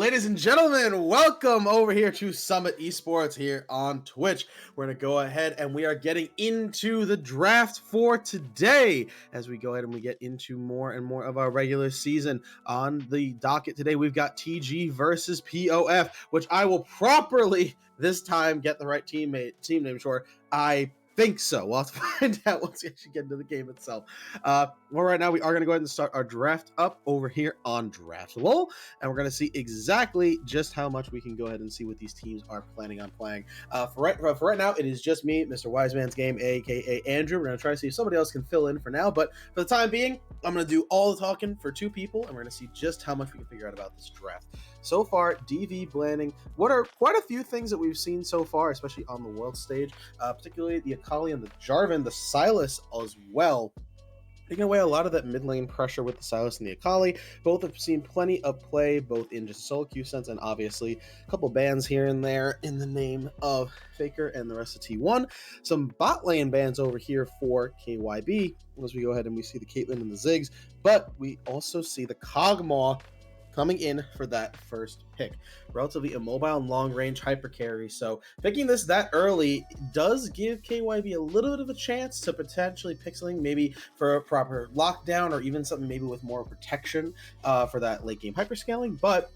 Ladies and gentlemen, welcome over here to Summit Esports here on Twitch. We're going to go ahead and we are getting into the draft for today as we go ahead and we get into more and more of our regular season. On the docket today, we've got TG versus POF, which I will properly this time get the right team name sure. I think so. We'll have to find out once we actually get into the game itself. Well, right now we are going to go ahead and start our draft up over here on Draftable, and we're going to see exactly just how much we can go ahead and see what these teams are planning on playing. For right now, it is just me, Mr. Wiseman's Game, aka Andrew. We're going to try to see if somebody else can fill in for now, but for the time being, I'm going to do all the talking for two people, and we're going to see just how much we can figure out about this draft. So far, DV landing what are quite a few things that we've seen so far, especially on the world stage, particularly the Akali and the Jarvan, the Sylas as well. Taking away a lot of that mid lane pressure with the Sylas and the Akali. Both have seen plenty of play, both in just solo queue sense and obviously a couple bans here and there in the name of Faker and the rest of T1. Some bot lane bans over here for KYB as we go ahead and we see the Caitlyn and the Ziggs, but we also see the Kog'Maw coming in for that first pick. Relatively immobile and long-range hyper carry, so picking this that early does give KYB a little bit of a chance to potentially pick something maybe for a proper lockdown or even something maybe with more protection for that late game hyperscaling, but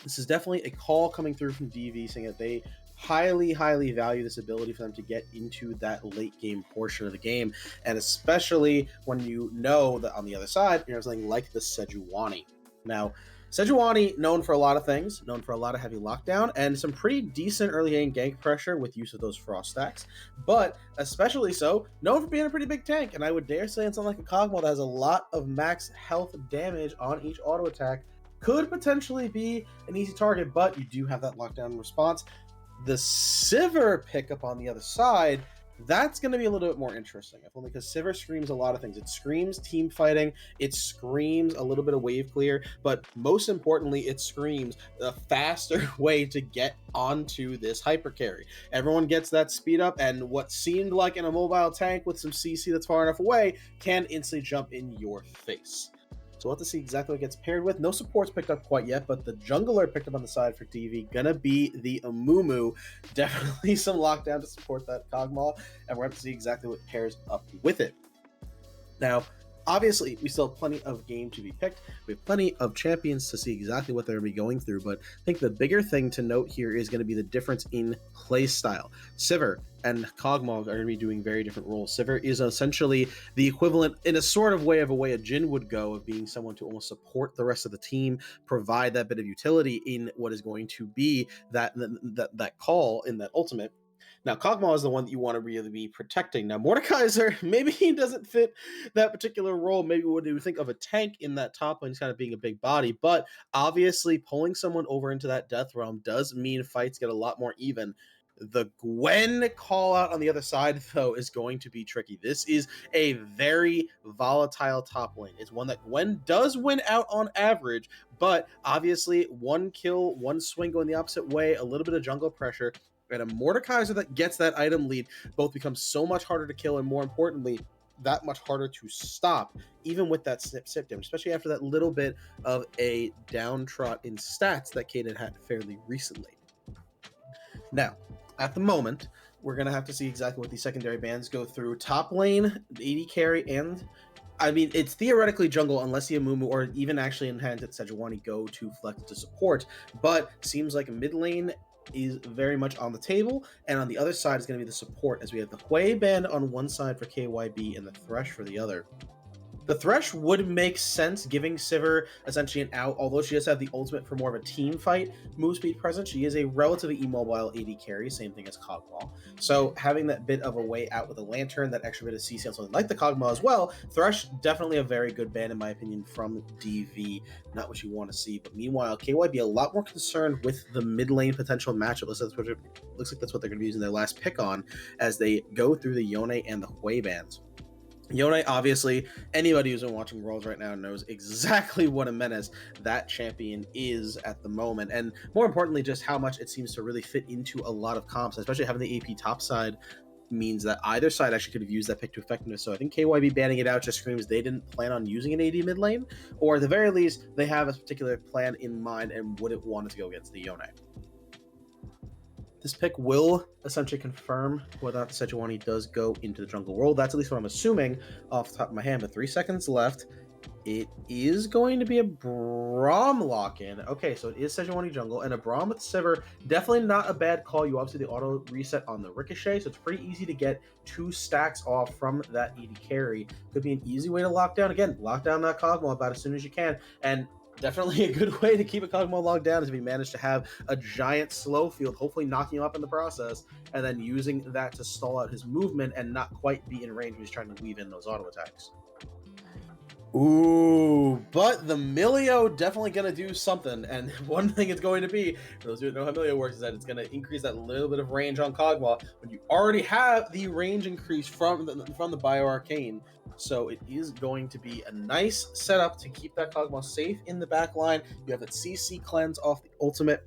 this is definitely a call coming through from DV saying that they highly value this ability for them to get into that late game portion of the game, and especially when you know that on the other side you have something like the Sejuani. Now, Sejuani, known for a lot of things, known for a lot of heavy lockdown, and some pretty decent early game gank pressure with use of those frost stacks, but especially so, known for being a pretty big tank, and I would dare say in something like a Kog'Maw that has a lot of max health damage on each auto attack, could potentially be an easy target, but you do have that lockdown response. The Sivir pickup on the other side, that's going to be a little bit more interesting, if only because Sivir screams a lot of things. It screams team fighting, it screams a little bit of wave clear, but most importantly, it screams a faster way to get onto this hyper carry. Everyone gets that speed up, and what seemed like an immobile tank with some CC that's far enough away can instantly jump in your face. So we'll have to see exactly what gets paired with. No supports picked up quite yet, but the jungler picked up on the side for DV. Gonna be the Amumu. Definitely some lockdown to support that Kog'Maw, and we're going to see exactly what pairs up with it. Now, obviously, we still have plenty of game to be picked. We have plenty of champions to see exactly what they're going to be going through, but I think the bigger thing to note here is going to be the difference in play style. Sivir and Kog'Maw are going to be doing very different roles. Sivir is essentially the equivalent, in a sort of way a Jhin would go, of being someone to almost support the rest of the team, provide that bit of utility in what is going to be that call in that ultimate. Now, Kog'Maw is the one that you want to really be protecting. Now, Mordekaiser, maybe he doesn't fit that particular role. Maybe what you think of a tank in that top lane, he's kind of being a big body, but obviously pulling someone over into that death realm does mean fights get a lot more even. The Gwen call out on the other side, though, is going to be tricky. This is a very volatile top lane. It's one that Gwen does win out on average, but obviously one kill, one swing going the opposite way, a little bit of jungle pressure, and a Mordekaiser that gets that item lead both becomes so much harder to kill, and more importantly, that much harder to stop, even with that snip damage, especially after that little bit of a downtrot in stats that Kaden had fairly recently. Now, at the moment, we're going to have to see exactly what these secondary bans go through. Top lane, AD carry, and I mean, it's theoretically jungle unless the Amumu or even actually in hand at Sejuani go to flex to support, but seems like mid lane is very much on the table, and on the other side is going to be the support, as we have the Hui band on one side for KYB and the Thresh for the other. The Thresh would make sense, giving Sivir essentially an out, although she does have the ultimate for more of a team fight move speed presence. She is a relatively immobile AD carry, same thing as Kog'Maw. So having that bit of a way out with a lantern, that extra bit of CC on something like the Kog'Maw as well, Thresh definitely a very good ban in my opinion from DV. Not what you want to see, but meanwhile, KYB a lot more concerned with the mid lane potential matchup. Looks like that's what they're going to be using their last pick on as they go through the Yone and the Hui bans. Yone, obviously, anybody who's been watching Worlds right now knows exactly what a menace that champion is at the moment, and more importantly, just how much it seems to really fit into a lot of comps, especially having the AP top side means that either side actually could have used that pick to effectiveness. So I think KYB banning it out just screams they didn't plan on using an AD mid lane, or at the very least, they have a particular plan in mind and wouldn't want it to go against the Yone. This pick will essentially confirm whether or not the Sejuani does go into the jungle role. That's at least what I'm assuming off the top of my hand, but 3 seconds left. It is going to be a Braum lock-in. Okay, so it is Sejuani jungle, and a Braum with Sivir, definitely not a bad call. You obviously the auto reset on the Ricochet, so it's pretty easy to get 2 stacks off from that AD carry. Could be an easy way to lock down. Again, lock down that Kog'Maw about as soon as you can, and definitely a good way to keep a Kog'Maw locked down is if you manage to have a giant slow field, hopefully knocking him up in the process, and then using that to stall out his movement and not quite be in range when he's trying to weave in those auto attacks. Ooh, but the Milio definitely going to do something. And one thing it's going to be, for those who don't know how Milio works, is that it's going to increase that little bit of range on Kog'Maw when you already have the range increase from the Bioarcane. So it is going to be a nice setup to keep that Kog'Maw safe in the back line. You have that CC cleanse off the ultimate.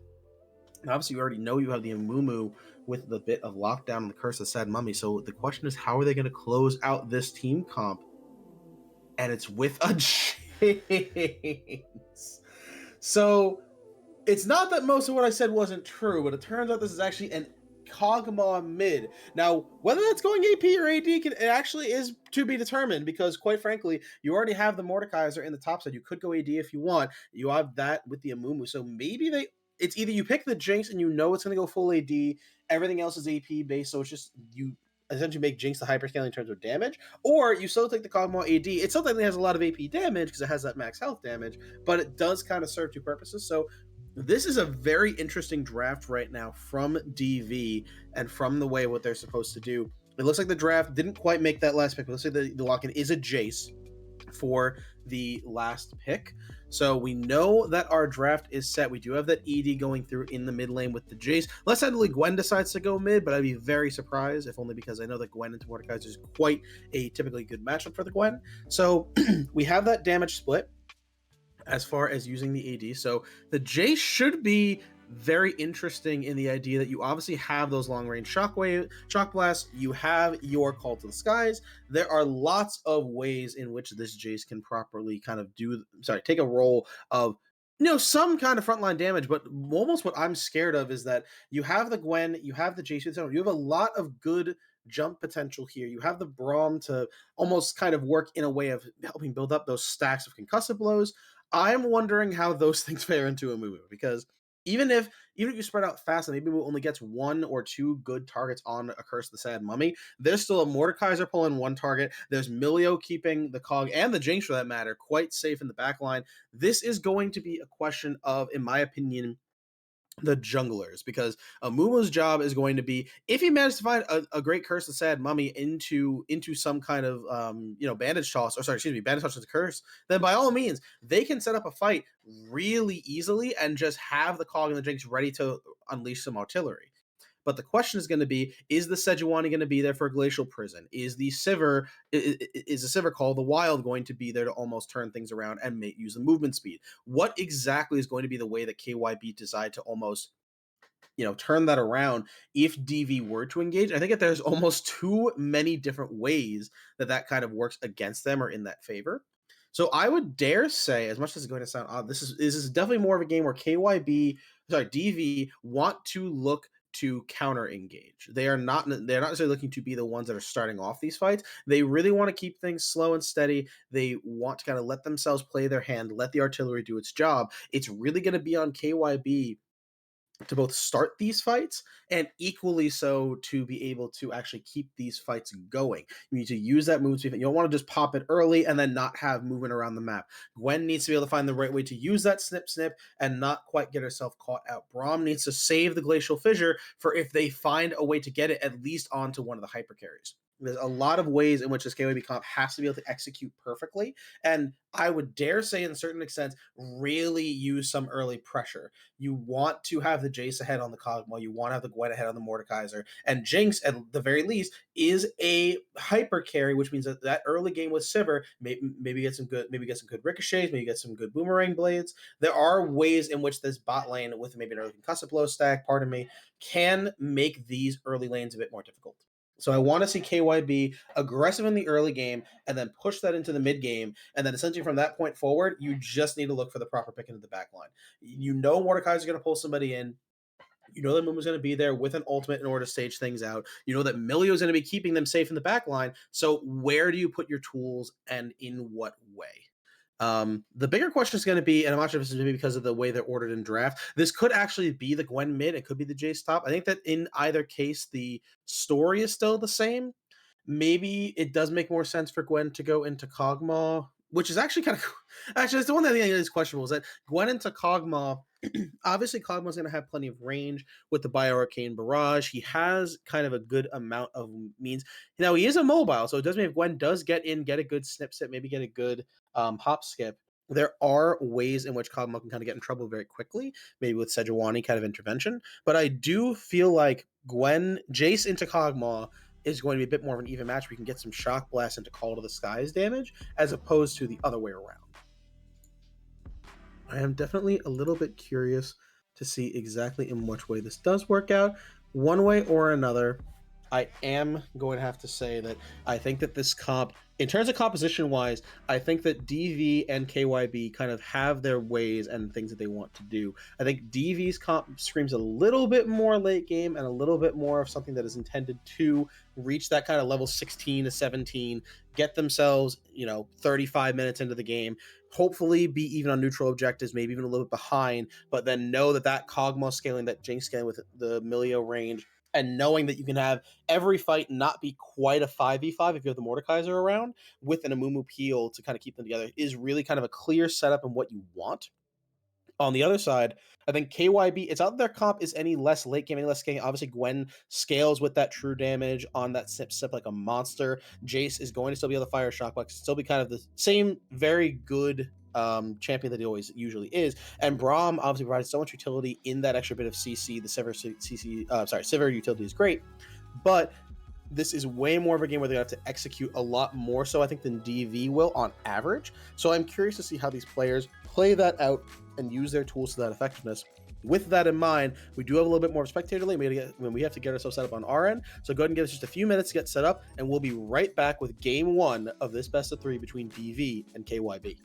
And obviously, you already know you have the Amumu with the bit of lockdown and the Curse of Sad Mummy. So the question is, how are they going to close out this team comp? And it's with a Jinx. So it's not that most of what I said wasn't true, but it turns out this is actually an Kog'Maw mid. Now, whether that's going AP or AD, it actually is to be determined, because quite frankly, you already have the Mordekaiser in the top side. You could go AD if you want. You have that with the Amumu. So maybe it's either you pick the Jinx and you know it's going to go full AD, everything else is AP based, so it's just you essentially make Jinx the hyperscaling in terms of damage, or you still take the Kog'Maw AD. It still technically has a lot of AP damage because it has that max health damage, but it does kind of serve two purposes. So this is a very interesting draft right now from DV and from the way what they're supposed to do. It looks like the draft didn't quite make that last pick, but let's say the lock-in is a Jace for the last pick. So we know that our draft is set. We do have that ED going through in the mid lane with the Jace. Unless suddenly Gwen decides to go mid, but I'd be very surprised, if only because I know that Gwen into Mordekaiser is quite a typically good matchup for the Gwen. So we have that damage split as far as using the AD. So the Jace should be very interesting in the idea that you obviously have those long range shock blasts, you have your Call to the Skies. There are lots of ways in which this Jace can properly kind of take a role of some kind of frontline damage. But almost what I'm scared of is that you have the Gwen, you have the Jace, you have a lot of good jump potential here. You have the Braum to almost kind of work in a way of helping build up those stacks of concussive blows. I'm wondering how those things fare into a Mumu, because even if you spread out fast and maybe Mumu only gets 1 or 2 good targets on a Curse of the Sad Mummy, there's still a Mordekaiser pulling 1 target. There's Milio keeping the Cog and the Jinx, for that matter, quite safe in the back line. This is going to be a question of, in my opinion, the junglers, because Amumu's job is going to be, if he manages to find a great Curse of Sad Mummy into some kind of bandage toss, bandage toss to the curse, then by all means they can set up a fight really easily and just have the Cog and the Jinx ready to unleash some artillery. But the question is going to be, is the Sejuani going to be there for Glacial Prison? Is the Sivir, called the Wild, going to be there to almost turn things around and use the movement speed? What exactly is going to be the way that KYB decide to almost turn that around if DV were to engage? I think that there's almost too many different ways that kind of works against them or in that favor. So I would dare say, as much as it's going to sound odd, this is definitely more of a game where DV want to look to counter engage. They're not necessarily looking to be the ones that are starting off these fights. They really want to keep things slow and steady. They want to kind of let themselves play their hand, let the artillery do its job. It's really going to be on KYB to both start these fights and equally so to be able to actually keep these fights going. You need to use that movement speed. You don't want to just pop it early and then not have movement around the map. Gwen needs to be able to find the right way to use that snip and not quite get herself caught out. Braum needs to save the Glacial Fissure for if they find a way to get it at least onto one of the hyper carries. There's a lot of ways in which this KYB comp has to be able to execute perfectly, and I would dare say, in a certain extent, really use some early pressure. You want to have the Jace ahead on the Kog'Maw, you want to have the Gwen ahead on the Mordekaiser, and Jinx, at the very least, is a hyper carry, which means that early game with Sivir, maybe get some good ricochets, maybe get some good boomerang blades. There are ways in which this bot lane, with maybe an early concussive blow stack, can make these early lanes a bit more difficult. So I want to see KYB aggressive in the early game and then push that into the mid game. And then essentially from that point forward, you just need to look for the proper pick into the back line. You know Mordekaiser's going to pull somebody in. You know that Muma's going to be there with an ultimate in order to stage things out. You know that Milio's going to be keeping them safe in the back line. So where do you put your tools and in what way? The bigger question is going to be, and I'm not sure if this is maybe because of the way they're ordered in draft, this could actually be the Gwen mid. It could be the Jace top. I think that in either case, the story is still the same. Maybe it does make more sense for Gwen to go into Kog'Maw, which is actually kind of actually it's the one thing I think is questionable is that Gwen into Kog'Maw. Obviously, Kog'Maw's going to have plenty of range with the Bioarcane Barrage. He has kind of a good amount of means. Now, he is a mobile, so it does mean if Gwen does get in, get a good snip set, maybe get a good hop skip, there are ways in which Kog'Maw can kind of get in trouble very quickly, maybe with Sejuani kind of intervention. But I do feel like Jace into Kog'Maw is going to be a bit more of an even match. We can get some Shock Blast into Call to the Skies damage, as opposed to the other way around. I am definitely a little bit curious to see exactly in which way this does work out. One way or another, I am going to have to say that I think that this comp, in terms of composition wise, I think that DV and KYB kind of have their ways and things that they want to do. I think DV's comp screams a little bit more late game and a little bit more of something that is intended to reach that kind of level 16 to 17, get themselves, 35 minutes into the game, hopefully be even on neutral objectives, maybe even a little bit behind, but then know that Kog'Maw scaling, that Jinx scaling with the Milio range, and knowing that you can have every fight not be quite a 5v5 if you have the Mordekaiser around with an Amumu Peel to kind of keep them together is really kind of a clear setup in what you want. On the other side, I think KYB, it's not that their comp is any less late game, any less scaling. Obviously, Gwen scales with that true damage on that sip like a monster. Jace is going to still be able to fire Shockbox, still be kind of the same very good champion that he always usually is. And Braum obviously provides so much utility in that extra bit of CC. The Sivir utility is great, but this is way more of a game where they have to execute a lot more so, I think, than DV will on average. So I'm curious to see how these players play that out and use their tools to that effectiveness. With that in mind, we do have a little bit more of spectator lane when we have to get ourselves set up on our end. So go ahead and give us just a few minutes to get set up, and we'll be right back with game one of this best of three between DV and KYB.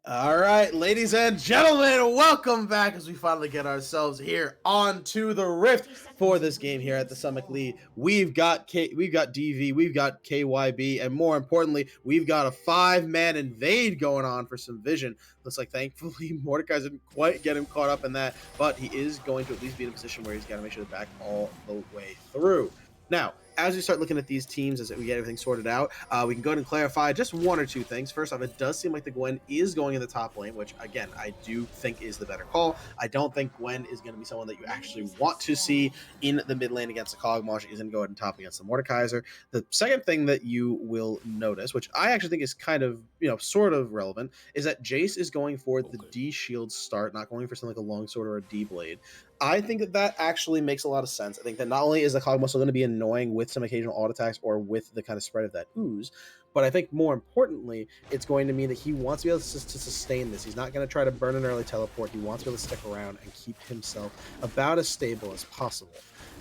All right, ladies and gentlemen, welcome back as we finally get ourselves here onto the Rift for this game here at the Summit League. We've got DV, we've got KYB, and more importantly, we've got a 5-man invade going on for some vision. Looks like thankfully Mordecai didn't quite get him caught up in that, but he is going to at least be in a position where he's got to make sure to back all the way through. Now, as we start looking at these teams, as we get everything sorted out, we can go ahead and clarify just one or two things. First off, it does seem like the Gwen is going in the top lane, which, again, I do think is the better call. I don't think Gwen is going to be someone that you actually want to see in the mid lane against the Kog'Maw. She's going to go ahead and top against the Mordekaiser. The second thing that you will notice, which I actually think is kind of, sort of relevant, is that Jace is going for the D shield start, not going for something like a longsword or a D blade. I think that actually makes a lot of sense. I think that not only is the Kog'Maw still going to be annoying with some occasional auto attacks or with the kind of spread of that ooze, but I think more importantly, it's going to mean that he wants to be able to sustain this. He's not going to try to burn an early teleport. He wants to be able to stick around and keep himself about as stable as possible.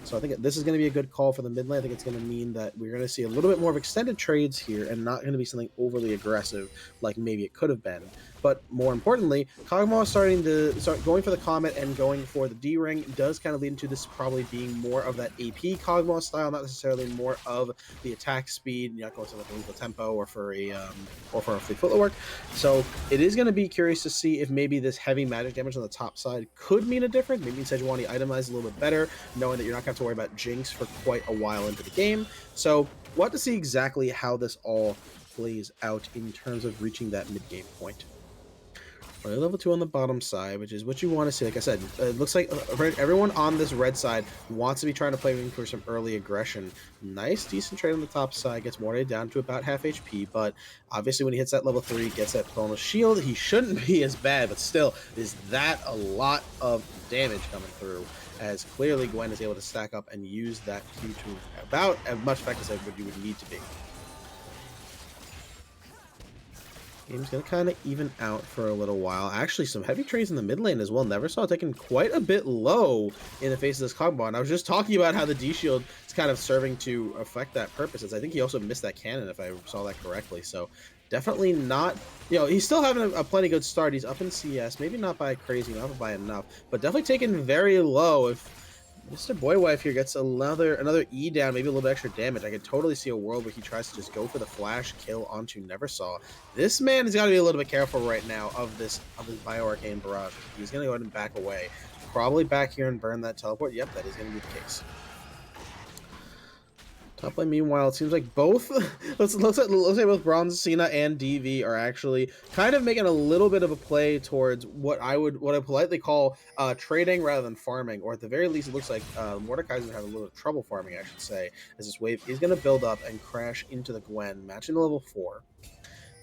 So I think this is going to be a good call for the mid lane. I think it's going to mean that we're going to see a little bit more of extended trades here and not going to be something overly aggressive like maybe it could have been. But more importantly, Kog'Maw starting to start going for the Comet and going for the D ring does kind of lead into this probably being more of that AP Kog'Maw style, not necessarily more of the attack speed, not going to like a lethal tempo or for a fleet footwork. So it is going to be curious to see if maybe this heavy magic damage on the top side could mean a difference. Maybe Sejuani itemized a little bit better, knowing that you're not going to have to worry about Jinx for quite a while into the game. So we'll have to see exactly how this all plays out in terms of reaching that mid-game point. Level 2 on the bottom side, which is what you want to see. Like I said, it looks like everyone on this red side wants to be trying to play for some early aggression. Nice, decent trade on the top side. Gets Morty down to about half HP, but obviously when he hits that level 3, gets that bonus shield, he shouldn't be as bad, but still, is that a lot of damage coming through, as clearly Gwen is able to stack up and use that Q to about as much effect as what you would need to be. Game's going to kind of even out for a little while. Actually, some heavy trades in the mid lane as well. Never saw taken quite a bit low in the face of this Kog'Maw. And I was just talking about how the D shield is kind of serving to affect that purpose. As I think he also missed that cannon, if I saw that correctly. So definitely not, he's still having a plenty good start. He's up in CS, maybe not by crazy, not by enough, but definitely taken very low. If Mr. Boywife here gets another E down, maybe a little bit extra damage, I could totally see a world where he tries to just go for the flash kill onto Neversaw. This man has got to be a little bit careful right now of this Bio-Arcane Barrage. He's going to go ahead and back away. Probably back here and burn that teleport. Yep, that is going to be the case. Top lane, meanwhile, it seems like both looks like both Bronze, Cena, and DV are actually kind of making a little bit of a play towards what I politely call trading rather than farming, or at the very least, it looks like Mordekaiser having a little trouble farming, I should say, as this wave is going to build up and crash into the Gwen, matching the level 4.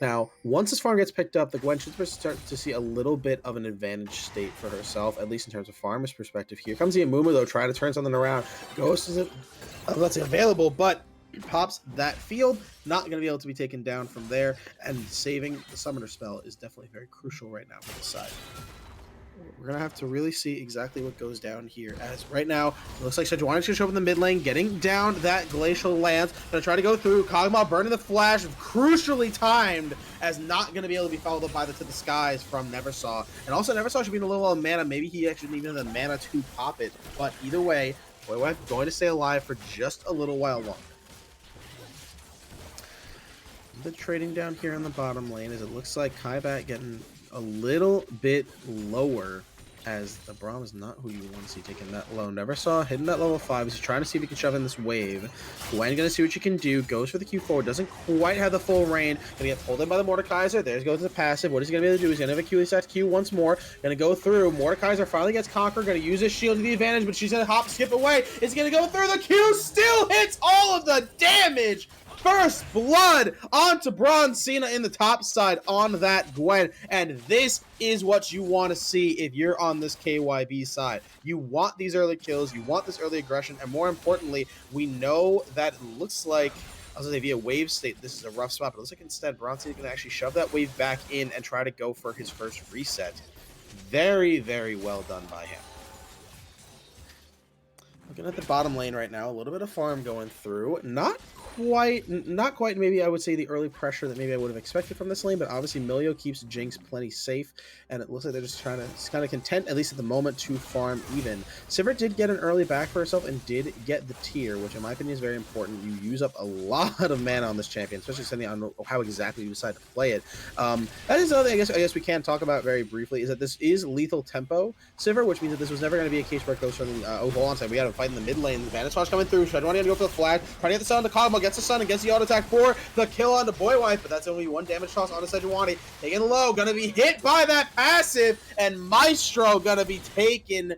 Now, once this farm gets picked up, the Gwen should start to see a little bit of an advantage state for herself, at least in terms of farmer's perspective. Here comes the Amumu, though, trying to turn something around. Ghost isn't, let's say, available, but pops that field. Not going to be able to be taken down from there, and saving the summoner spell is definitely very crucial right now for the side. We're going to have to really see exactly what goes down here, as right now, it looks like Sejuani's going to show up in the mid lane, getting down that Glacial Lance, going to try to go through, Kog'Maw burning the flash, crucially timed, as not going to be able to be followed up by the To the Skies from Neversaw. And also, Neversaw should be in a little of mana, maybe he actually didn't even have the mana to pop it, but either way, Boywife going to stay alive for just a little while longer. The trading down here on the bottom lane, as it looks like Kaibat getting a little bit lower, as the Braum is not who you want to see taking that low. Neversaw hitting that level 5. He's trying to see if he can shove in this wave. Gwen gonna see what you can do. Goes for the Q4. Doesn't quite have the full reign. Gonna get pulled in by the Mordekaiser. There goes the passive. What is he gonna be able to do? He's gonna have a Q set Q once more. Gonna go through. Mordekaiser finally gets conquered. Gonna use his shield to the advantage, but she's gonna hop, skip away. It's gonna go through. The Q still hits all of the damage. First blood onto Bronze Cena in the top side on that Gwen. And this is what you want to see if you're on this KYB side. You want these early kills, you want this early aggression, and more importantly, we know that it looks like, I was going to say via wave state, this is a rough spot, but it looks like instead Bronze Cena can actually shove that wave back in and try to go for his first reset. Very, very well done by him. Looking at the bottom lane right now, a little bit of farm going through. Not not quite maybe I would say the early pressure that maybe I would have expected from this lane, but obviously Milio keeps Jinx plenty safe, and it looks like they're just trying to kind of content, at least at the moment, to farm even. Sivert did get an early back for herself and did get the tier, which in my opinion is very important. You use up a lot of mana on this champion, especially depending on how exactly you decide to play it. That is another thing I guess we can talk about very briefly, is that this is lethal tempo Sivert, which means that this was never going to be a case where it goes from hold on, we got to fight in the mid lane. Vanish coming through. Shadowani to go for the flag. Trying to get the stun on the Kog'Maw, gets the stun and gets the auto attack for the kill on the Boy Wife, but that's only one damage toss on the Sejuani. Taking low, gonna be hit by that passive, and Maestro gonna be taking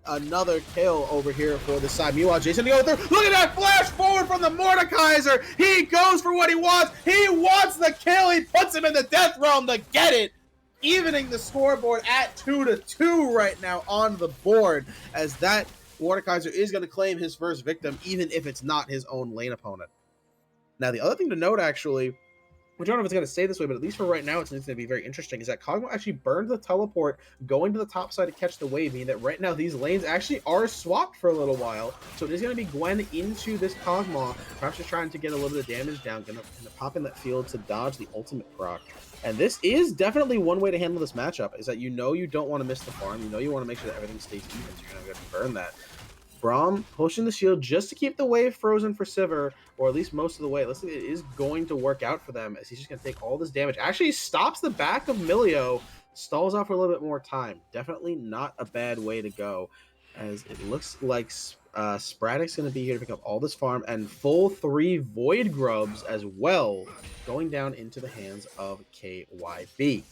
another kill over here for the side. Meanwhile, Jason to go through. Look at that flash forward from the Mordekaiser. He goes for what he wants. He wants the kill. He puts him in the death realm to get it. Evening the scoreboard at 2-2 right now on the board, as that Mordekaiser is going to claim his first victim, even if it's not his own lane opponent. Now, the other thing to note, actually, I don't know if it's going to stay this way, but at least for right now, it's going to be very interesting, is that Kog'Maw actually burned the teleport going to the top side to catch the wave, meaning that right now these lanes actually are swapped for a little while. So it is going to be Gwen into this Kog'Maw, perhaps just trying to get a little bit of damage down, going to pop in that field to dodge the ultimate proc. And this is definitely one way to handle this matchup, is that you don't want to miss the farm, you want to make sure that everything stays even, so you're going to burn that. Braum pushing the shield just to keep the wave frozen for Sivir, or at least most of the way. It looks like it is going to work out for them, as he's just going to take all this damage. Actually stops the back of Milio, stalls out for a little bit more time. Definitely not a bad way to go, as it looks like Spradic's going to be here to pick up all this farm, and full 3 Void Grubs as well, going down into the hands of KYB.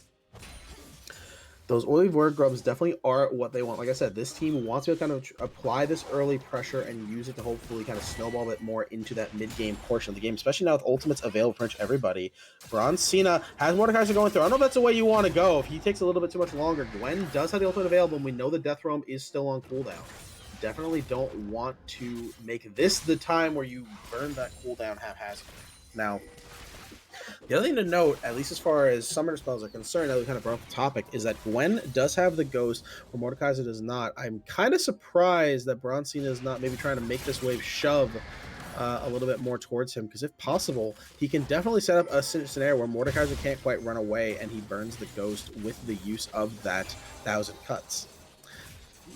Those early Void Grubs definitely are what they want. Like I said, this team wants to kind of apply this early pressure and use it to hopefully kind of snowball it more into that mid-game portion of the game, especially now with ultimates available for everybody. Bronze Cena has Mordekaiser going through. I don't know if that's the way you want to go. If he takes a little bit too much longer, Gwen does have the ultimate available, and we know the Death Realm is still on cooldown. Definitely don't want to make this the time where you burn that cooldown haphazardly. Now, the other thing to note, at least as far as summoner spells are concerned, now we kind of brought up the topic, is that Gwen does have the Ghost, where Mordekaiser does not. I'm kind of surprised that Bronzina is not maybe trying to make this wave shove a little bit more towards him, because if possible, he can definitely set up a scenario where Mordekaiser can't quite run away, and he burns the Ghost with the use of that 1,000 cuts.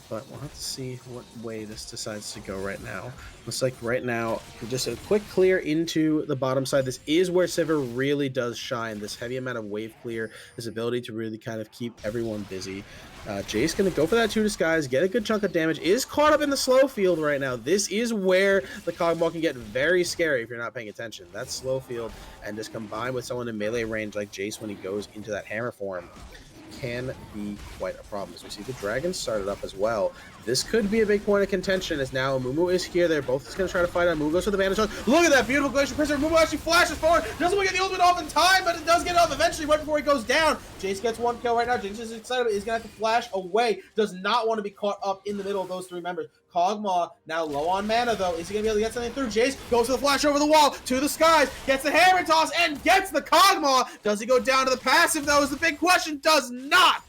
But we'll have to see what way this decides to go right now. Looks like right now, just a quick clear into the bottom side. This is where Sivir really does shine. This heavy amount of wave clear, this ability to really kind of keep everyone busy. Jace going to go for that 2 Disguise, get a good chunk of damage, is caught up in the slow field right now. This is where the Kog'Maw can get very scary if you're not paying attention. That slow field, and just combined with someone in melee range like Jace when he goes into that hammer form, can be quite a problem. As we see the dragon started up as well. This could be a big point of contention, as now Mumu is here. They're both just going to try to fight on. Mumu goes for the Bandage. Look at that beautiful Glacier Prisoner. Mumu actually flashes forward. Doesn't get the ultimate off in time, but it does get it off eventually right before he goes down. Jace gets 1 kill right now. Jace is excited, but he's going to have to flash away. Does not want to be caught up in the middle of those 3 members. Kog'Maw now low on mana, though. Is he going to be able to get something through? Jace goes for the flash over the wall to the skies, gets the hammer toss, and gets the Kog'Maw. Does he go down to the passive, though, is the big question. Does not.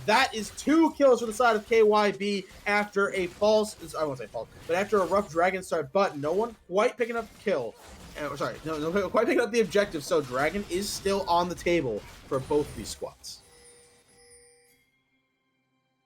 That is 2 kills for the side of KYB after a false, I won't say false, but after a rough dragon start, but no one quite picking up the kill. No quite picking up the objective, so dragon is still on the table for both of these squads.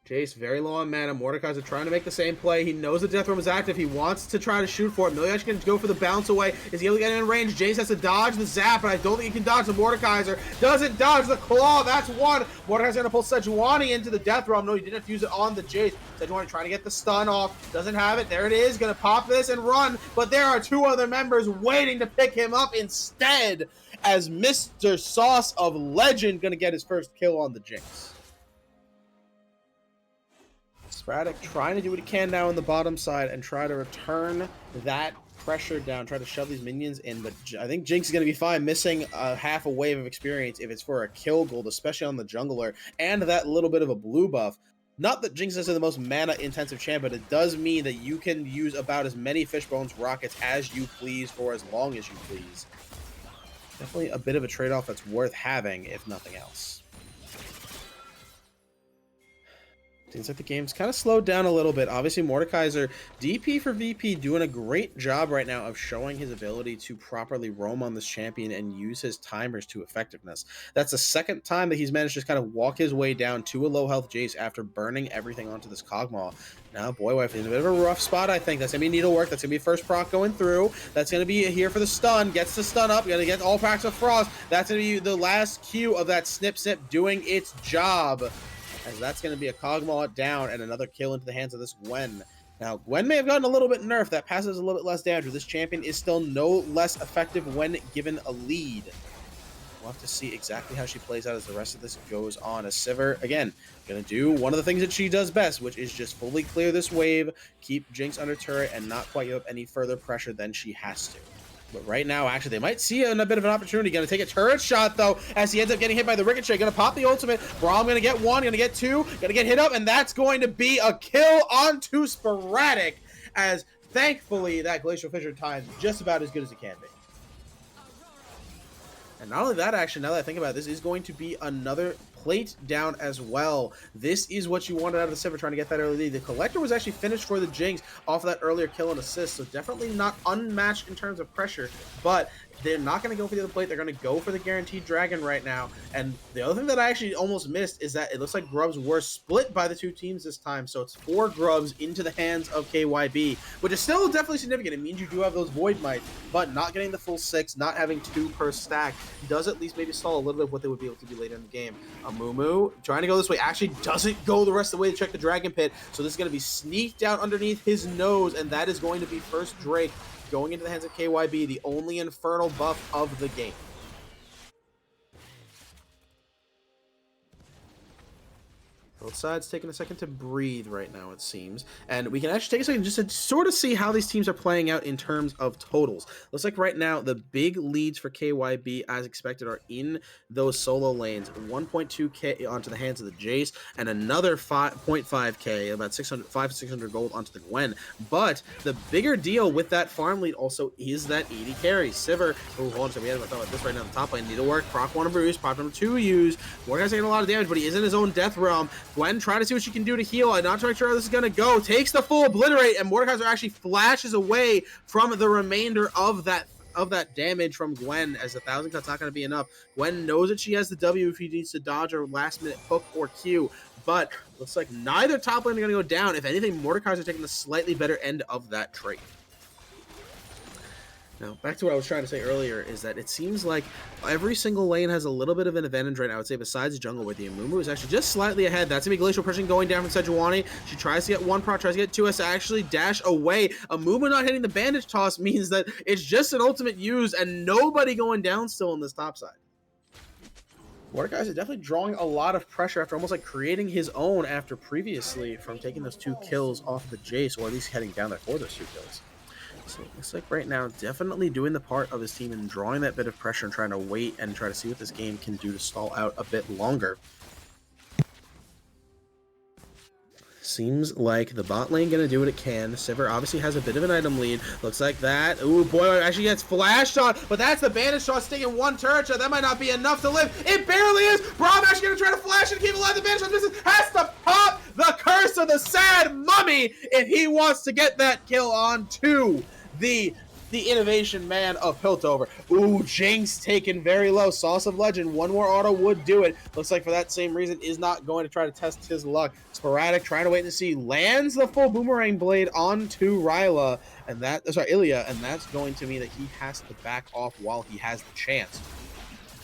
Jace very low on mana. Mordekaiser trying to make the same play. He knows the Death Realm is active. He wants to try to shoot for it. Miliash can go for the bounce away. Is he able to get in range? Jace has to dodge the zap, but I don't think he can dodge the Mordekaiser. Doesn't dodge the claw. That's 1. Mordekaiser going to pull Sejuani into the Death Realm. No, he didn't fuse it on the Jace. Sejuani trying to get the stun off. Doesn't have it. There it is. Going to pop this and run, but there are 2 other members waiting to pick him up instead, as Mr. Sauce of Legend going to get his first kill on the Jinx. Spradic trying to do what he can now on the bottom side and try to return that pressure down, try to shove these minions in, but I think Jinx is going to be fine, missing half a wave of experience if it's for a kill gold, especially on the jungler, and that little bit of a blue buff. Not that Jinx is the most mana-intensive champ, but it does mean that you can use about as many Fishbones rockets as you please for as long as you please. Definitely a bit of a trade-off that's worth having, if nothing else. Seems like the game's kind of slowed down a little bit. Obviously, Mordekaiser, DP for VP, doing a great job right now of showing his ability to properly roam on this champion and use his timers to effectiveness. That's the second time that he's managed to just kind of walk his way down to a low health Jace after burning everything onto this Kog'Maw. Now, Boywife is in a bit of a rough spot, I think. That's going to be needlework. That's going to be first proc going through. That's going to be here for the stun. Gets the stun up. Going to get all packs of Frost. That's going to be the last Q of that Snip Snip doing its job. As that's going to be a Kog'Maw down and another kill into the hands of this Gwen. Now, Gwen may have gotten a little bit nerfed. That passes a little bit less damage, but this champion is still no less effective when given a lead. We'll have to see exactly how she plays out as the rest of this goes on. As Sivir, again, going to do one of the things that she does best, which is just fully clear this wave, keep Jinx under turret, and not quite give up any further pressure than she has to. But right now, actually, they might see a bit of an opportunity. Going to take a turret shot, though, as he ends up getting hit by the Ricochet. Going to pop the ultimate. Braum going to get one, going to get two, going to get hit up, and that's going to be a kill onto Sporadic, as thankfully that Glacial Fissure time is just about as good as it can be. And not only that, actually, now that I think about it, this is going to be another plate down as well. This is what you wanted out of the Sivir, trying to get that early lead. The Collector was actually finished for the Jinx off of that earlier kill and assist, so definitely not unmatched in terms of pressure, but they're not going to go for the other plate. They're going to go for the guaranteed dragon right now. And the other thing that I actually almost missed is that it looks like Grubs were split by the two teams this time. So it's 4 Grubs into the hands of KYB, which is still definitely significant. It means you do have those Void Mites, but not getting the full 6, not having 2 per stack does at least maybe stall a little bit of what they would be able to do later in the game. Amumu trying to go this way actually doesn't go the rest of the way to check the Dragon Pit. So this is going to be sneaked down underneath his nose, and that is going to be first Drake going into the hands of KYB, the only Infernal buff of the game. Both sides taking a second to breathe right now, it seems. And we can actually take a second just to sort of see how these teams are playing out in terms of totals. Looks like right now the big leads for KYB, as expected, are in those solo lanes. 1.2k onto the hands of the Jace, and another 5.5k, about 600 gold onto the Gwen. But the bigger deal with that farm lead also is that 80 carry. Sivir, oh, hold on, so we haven't thought about this right now. The top lane, Needlework, proc 1 Bruce, proc number 2 use. Mordekaiser's taking a lot of damage, but he is in his own death realm. Gwen trying to see what she can do to heal. I'm not quite sure how this is going to go. Takes the full obliterate, and Mordekaiser actually flashes away from the remainder of that damage from Gwen, as 1,000 cut's not going to be enough. Gwen knows that she has the W if she needs to dodge a last-minute hook or Q, but looks like neither top lane are going to go down. If anything, Mordekaiser taking the slightly better end of that trait. Now, back to what I was trying to say earlier, is that it seems like every single lane has a little bit of an advantage right now, I would say, besides jungle, where the Amumu is actually just slightly ahead. That's going to be Glacial Pushing going down from Sejuani. She tries to get 1 proc, tries to get 2 S to actually dash away. Amumu not hitting the bandage toss means that it's just an ultimate use and nobody going down still on this top side. Mordekaiser is definitely drawing a lot of pressure after almost like creating his own after previously from taking those 2 kills off of the Jace, or at least heading down there for those 2 kills. So it looks like right now, definitely doing the part of his team and drawing that bit of pressure and trying to wait and try to see what this game can do to stall out a bit longer. Seems like the bot lane going to do what it can. Sivir obviously has a bit of an item lead. Looks like that. Ooh, boy, actually gets flashed on, but that's the bandage shot sticking 1 turret shot. That might not be enough to live. It barely is. Braum actually going to try to flash and keep alive. The bandage shot misses. Has to pop the curse of the sad mummy if he wants to get that kill on to the innovation man of Piltover. Ooh, Jinx taken very low. Sauce of Legend. 1 more auto would do it. Looks like for that same reason is not going to try to test his luck. Sporadic trying to wait and see. Lands the full boomerang blade onto Ilya, and that's going to mean that he has to back off while he has the chance.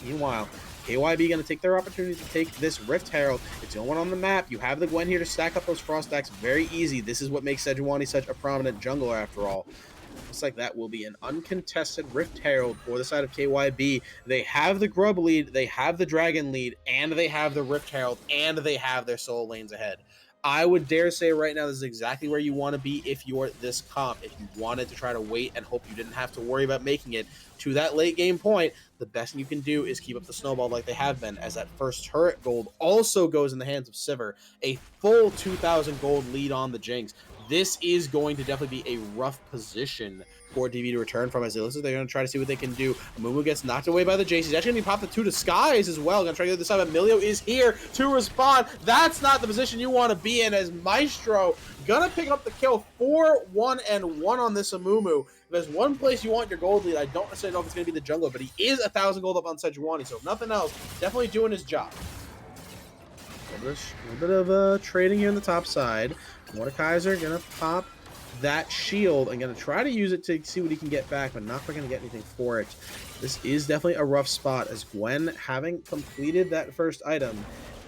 Meanwhile, KYB going to take their opportunity to take this Rift Herald. It's the only one on the map. You have the Gwen here to stack up those Frost stacks very easy. This is what makes Sejuani such a prominent jungler after all. Looks like that will be an uncontested Rift Herald for the side of KYB. They have the Grub lead, they have the Dragon lead, and they have the Rift Herald, and they have their solo lanes ahead. I would dare say right now this is exactly where you want to be if you're this comp. If you wanted to try to wait and hope you didn't have to worry about making it to that late game point, the best thing you can do is keep up the snowball like they have been, as that first turret gold also goes in the hands of Sivir. A full 2,000 gold lead on the Jinx. This is going to definitely be a rough position for DV to return from as they listen. They're going to try to see what they can do. Amumu gets knocked away by the Jace. He's actually going to pop the 2 to skies as well. Going to try to get this side, but Emilio is here to respond. That's not the position you want to be in, as Maestro going to pick up the kill. 4-1-1 on this Amumu. If there's one place you want your gold lead, I don't necessarily know if it's going to be the jungler, but he is 1,000 gold up on Sejuani, so if nothing else, definitely doing his job. A little bit of trading here on the top side. Mordekaiser going to pop that shield and going to try to use it to see what he can get back, but not quite going to get anything for it. This is definitely a rough spot, as Gwen, having completed that first item,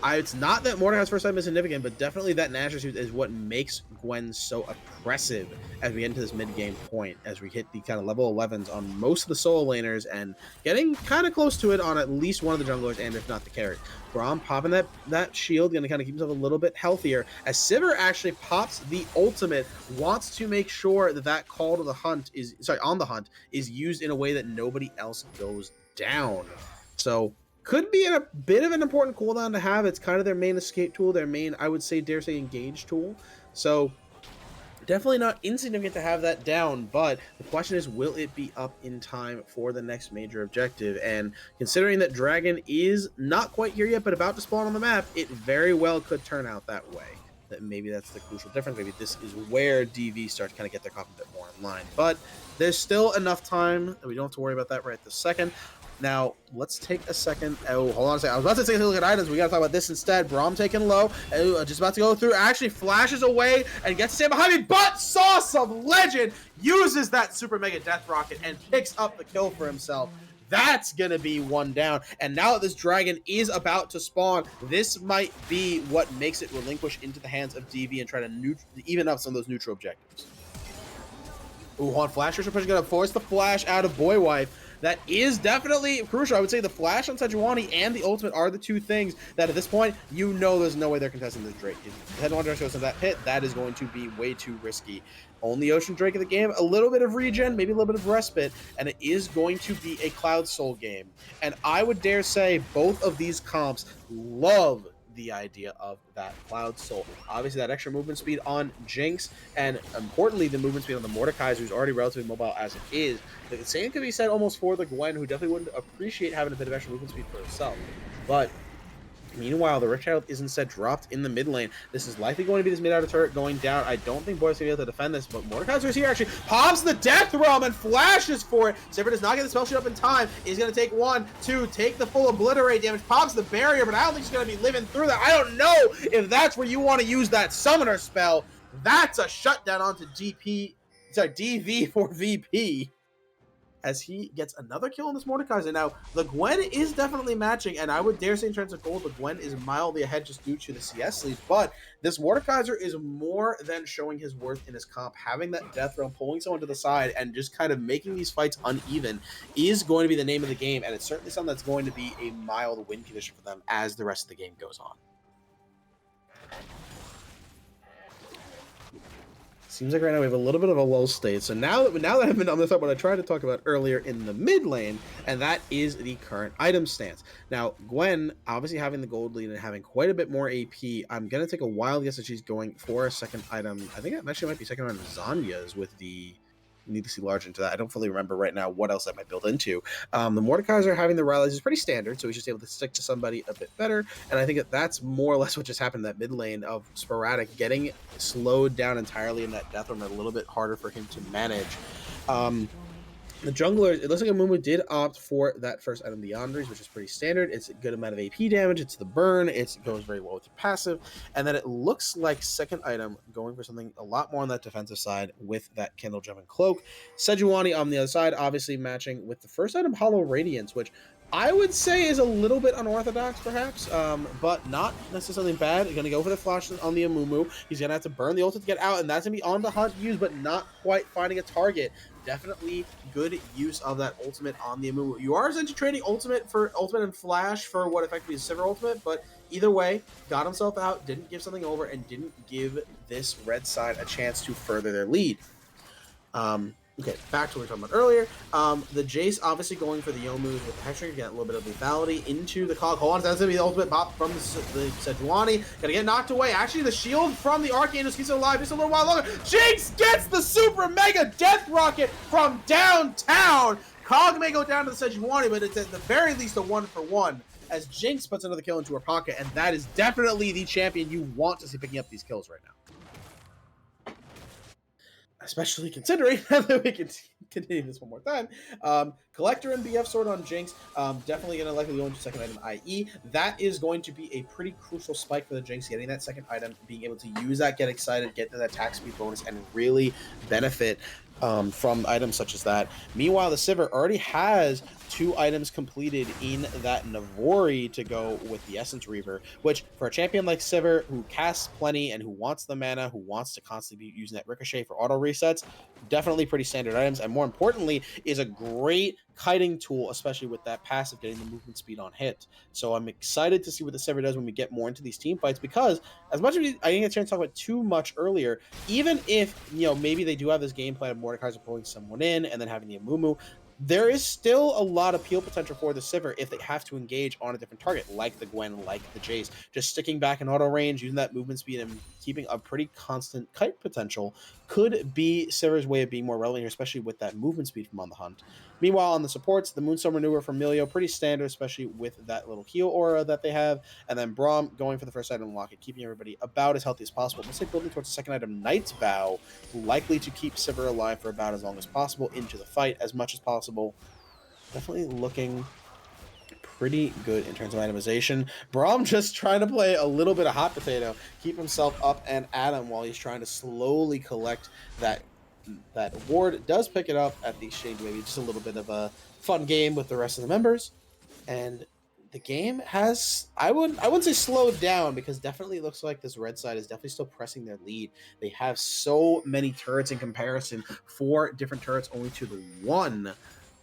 it's not that Mordekaiser's first item is significant, but definitely that Nashor suit is what makes Gwen so oppressive as we get into this mid-game point, as we hit the kind of level 11s on most of the solo laners and getting kind of close to it on at least one of the junglers, and if not the carry. Braum popping that shield, going to kind of keep himself a little bit healthier, as Sivir actually pops the ultimate, wants to make sure that that call to the hunt is, on the hunt, is used in a way that nobody else goes down. So could be a bit of an important cooldown to have. It's kind of their main escape tool, their main, I would say, dare say, engage tool. So definitely not insignificant to have that down, but the question is, will it be up in time for the next major objective? And considering that Dragon is not quite here yet, but about to spawn on the map, it very well could turn out that way. That maybe that's the crucial difference. Maybe this is where DV starts to kind of get their cop a bit more in line. But there's still enough time that we don't have to worry about that right this second. Now, let's take a second. Oh, hold on a second. I was about to take a look at items. We got to talk about this instead. Braum taking low. Just about to go through. Actually flashes away and gets to stay behind me. But Sauce of Legend uses that Super Mega Death Rocket and picks up the kill for himself. That's going to be one down. And now that this dragon is about to spawn, this might be what makes it relinquish into the hands of DV and try to even up some of those neutral objectives. Ooh, Juan Flasher push going to force the flash out of Boy Wife. That is definitely crucial. I would say the flash on Sejuani and the ultimate are the two things that at this point, you know there's no way they're contesting this Drake. If Sejuani goes into that pit, that is going to be way too risky. Only Ocean Drake in the game, a little bit of regen, maybe a little bit of respite, and it is going to be a Cloud Soul game. And I would dare say both of these comps love the idea of that Cloud Soul. Obviously, that extra movement speed on Jinx, and importantly, the movement speed on the Mordekaiser, who's already relatively mobile as it is. The same could be said almost for the Gwen, who definitely wouldn't appreciate having a bit of extra movement speed for herself. But meanwhile, the Rift Child is instead dropped in the mid lane. This is likely going to be this mid-outer turret going down. I don't think Boy's going to be able to defend this, but Mordekaiser is here actually. Pops the Death Realm and flashes for it. Sivir does not get the spell sheet up in time. He's going to take 1, 2, take the full obliterate damage. Pops the barrier, but I don't think he's going to be living through that. I don't know if that's where you want to use that summoner spell. That's a shutdown onto DV for VP, as he gets another kill on this Mordekaiser. Now, the Gwen is definitely matching, and I would dare say in terms of gold, the Gwen is mildly ahead just due to the CS lead, but this Mordekaiser is more than showing his worth in his comp. Having that Death Realm, pulling someone to the side, and just kind of making these fights uneven is going to be the name of the game, and it's certainly something that's going to be a mild win condition for them as the rest of the game goes on. Seems like right now we have a little bit of a low state. So now that I've been on this up, what I tried to talk about earlier in the mid lane, and that is the current item stance. Now, Gwen, obviously having the gold lead and having quite a bit more AP, I'm going to take a wild guess that she's going for a second item. I think it actually might be second round of Zanya's with the need to see large into that. I don't fully remember right now what else that might build into. The Mordekaiser having the rallies is pretty standard, so he's just able to stick to somebody a bit better, and I think that's more or less what just happened in that mid lane of sporadic, getting slowed down entirely in that death room, a little bit harder for him to manage. The junglers, it looks like Amumu did opt for that first item, the Yandries, which is pretty standard. It's a good amount of AP damage. It's the burn. It goes very well with your passive. And then it looks like second item going for something a lot more on that defensive side with that Kindle Gem and Cloak. Sejuani on the other side, obviously matching with the first item, Hollow Radiance, which I would say is a little bit unorthodox, perhaps, but not necessarily bad. He's going to go for the flash on the Amumu. He's going to have to burn the ult to get out, and that's going to be on the hunt use, but not quite finding a target. Definitely good use of that ultimate on the Amumu. You are essentially trading ultimate and flash for what effectively is Sivir ultimate, but either way, got himself out, didn't give something over, and didn't give this red side a chance to further their lead. Okay, back to what we were talking about earlier. The Jace obviously going for the Youmu's with the Hexer, get a little bit of lethality into the Cog. Hold on, that's going to be the ultimate pop from the Sejuani. Gonna get knocked away. Actually, the shield from the Archangel keeps it alive just a little while longer. Jinx gets the Super Mega Death Rocket from downtown. Cog may go down to the Sejuani, but it's at the very least a 1-for-1 as Jinx puts another kill into her pocket, and that is definitely the champion you want to see picking up these kills right now. Especially considering that we can continue this one more time. Collector and BF sword on Jinx, definitely going to likely go into second item, i.e. that is going to be a pretty crucial spike for the Jinx, getting that second item, being able to use that, get excited, get to that attack speed bonus, and really benefit from items such as that. Meanwhile, the Sivir already has 2 items completed in that Navori to go with the Essence Reaver, which for a champion like Sivir, who casts plenty and who wants the mana, who wants to constantly be using that Ricochet for auto resets, definitely pretty standard items, and more importantly, is a great kiting tool, especially with that passive getting the movement speed on hit. So I'm excited to see what the Sivir does when we get more into these team fights, because as much as I didn't get a chance to talk about too much earlier, even if, you know, maybe they do have this game plan of Mordekaiser pulling someone in and then having the Amumu, there is still a lot of peel potential for the Sivir if they have to engage on a different target, like the Gwen, like the Jace. Just sticking back in auto range, using that movement speed, and keeping a pretty constant kite potential could be Sivir's way of being more relevant here, especially with that movement speed from on the hunt. Meanwhile, on the supports, the Moonstone Maneuver from Milio, pretty standard, especially with that little heal aura that they have. And then Braum going for the first item lock it, keeping everybody about as healthy as possible. Let's say building towards the second item, Knight's Vow, likely to keep Sivir alive for about as long as possible into the fight, as much as possible. Definitely looking pretty good in terms of itemization. Braum just trying to play a little bit of hot potato, keep himself up and at him while he's trying to slowly collect that ward. Does pick it up at the Shade Wavy, just a little bit of a fun game with the rest of the members. And the game has, I wouldn't say slowed down, because definitely it looks like this red side is definitely still pressing their lead. They have so many turrets in comparison, 4 different turrets only to the 1.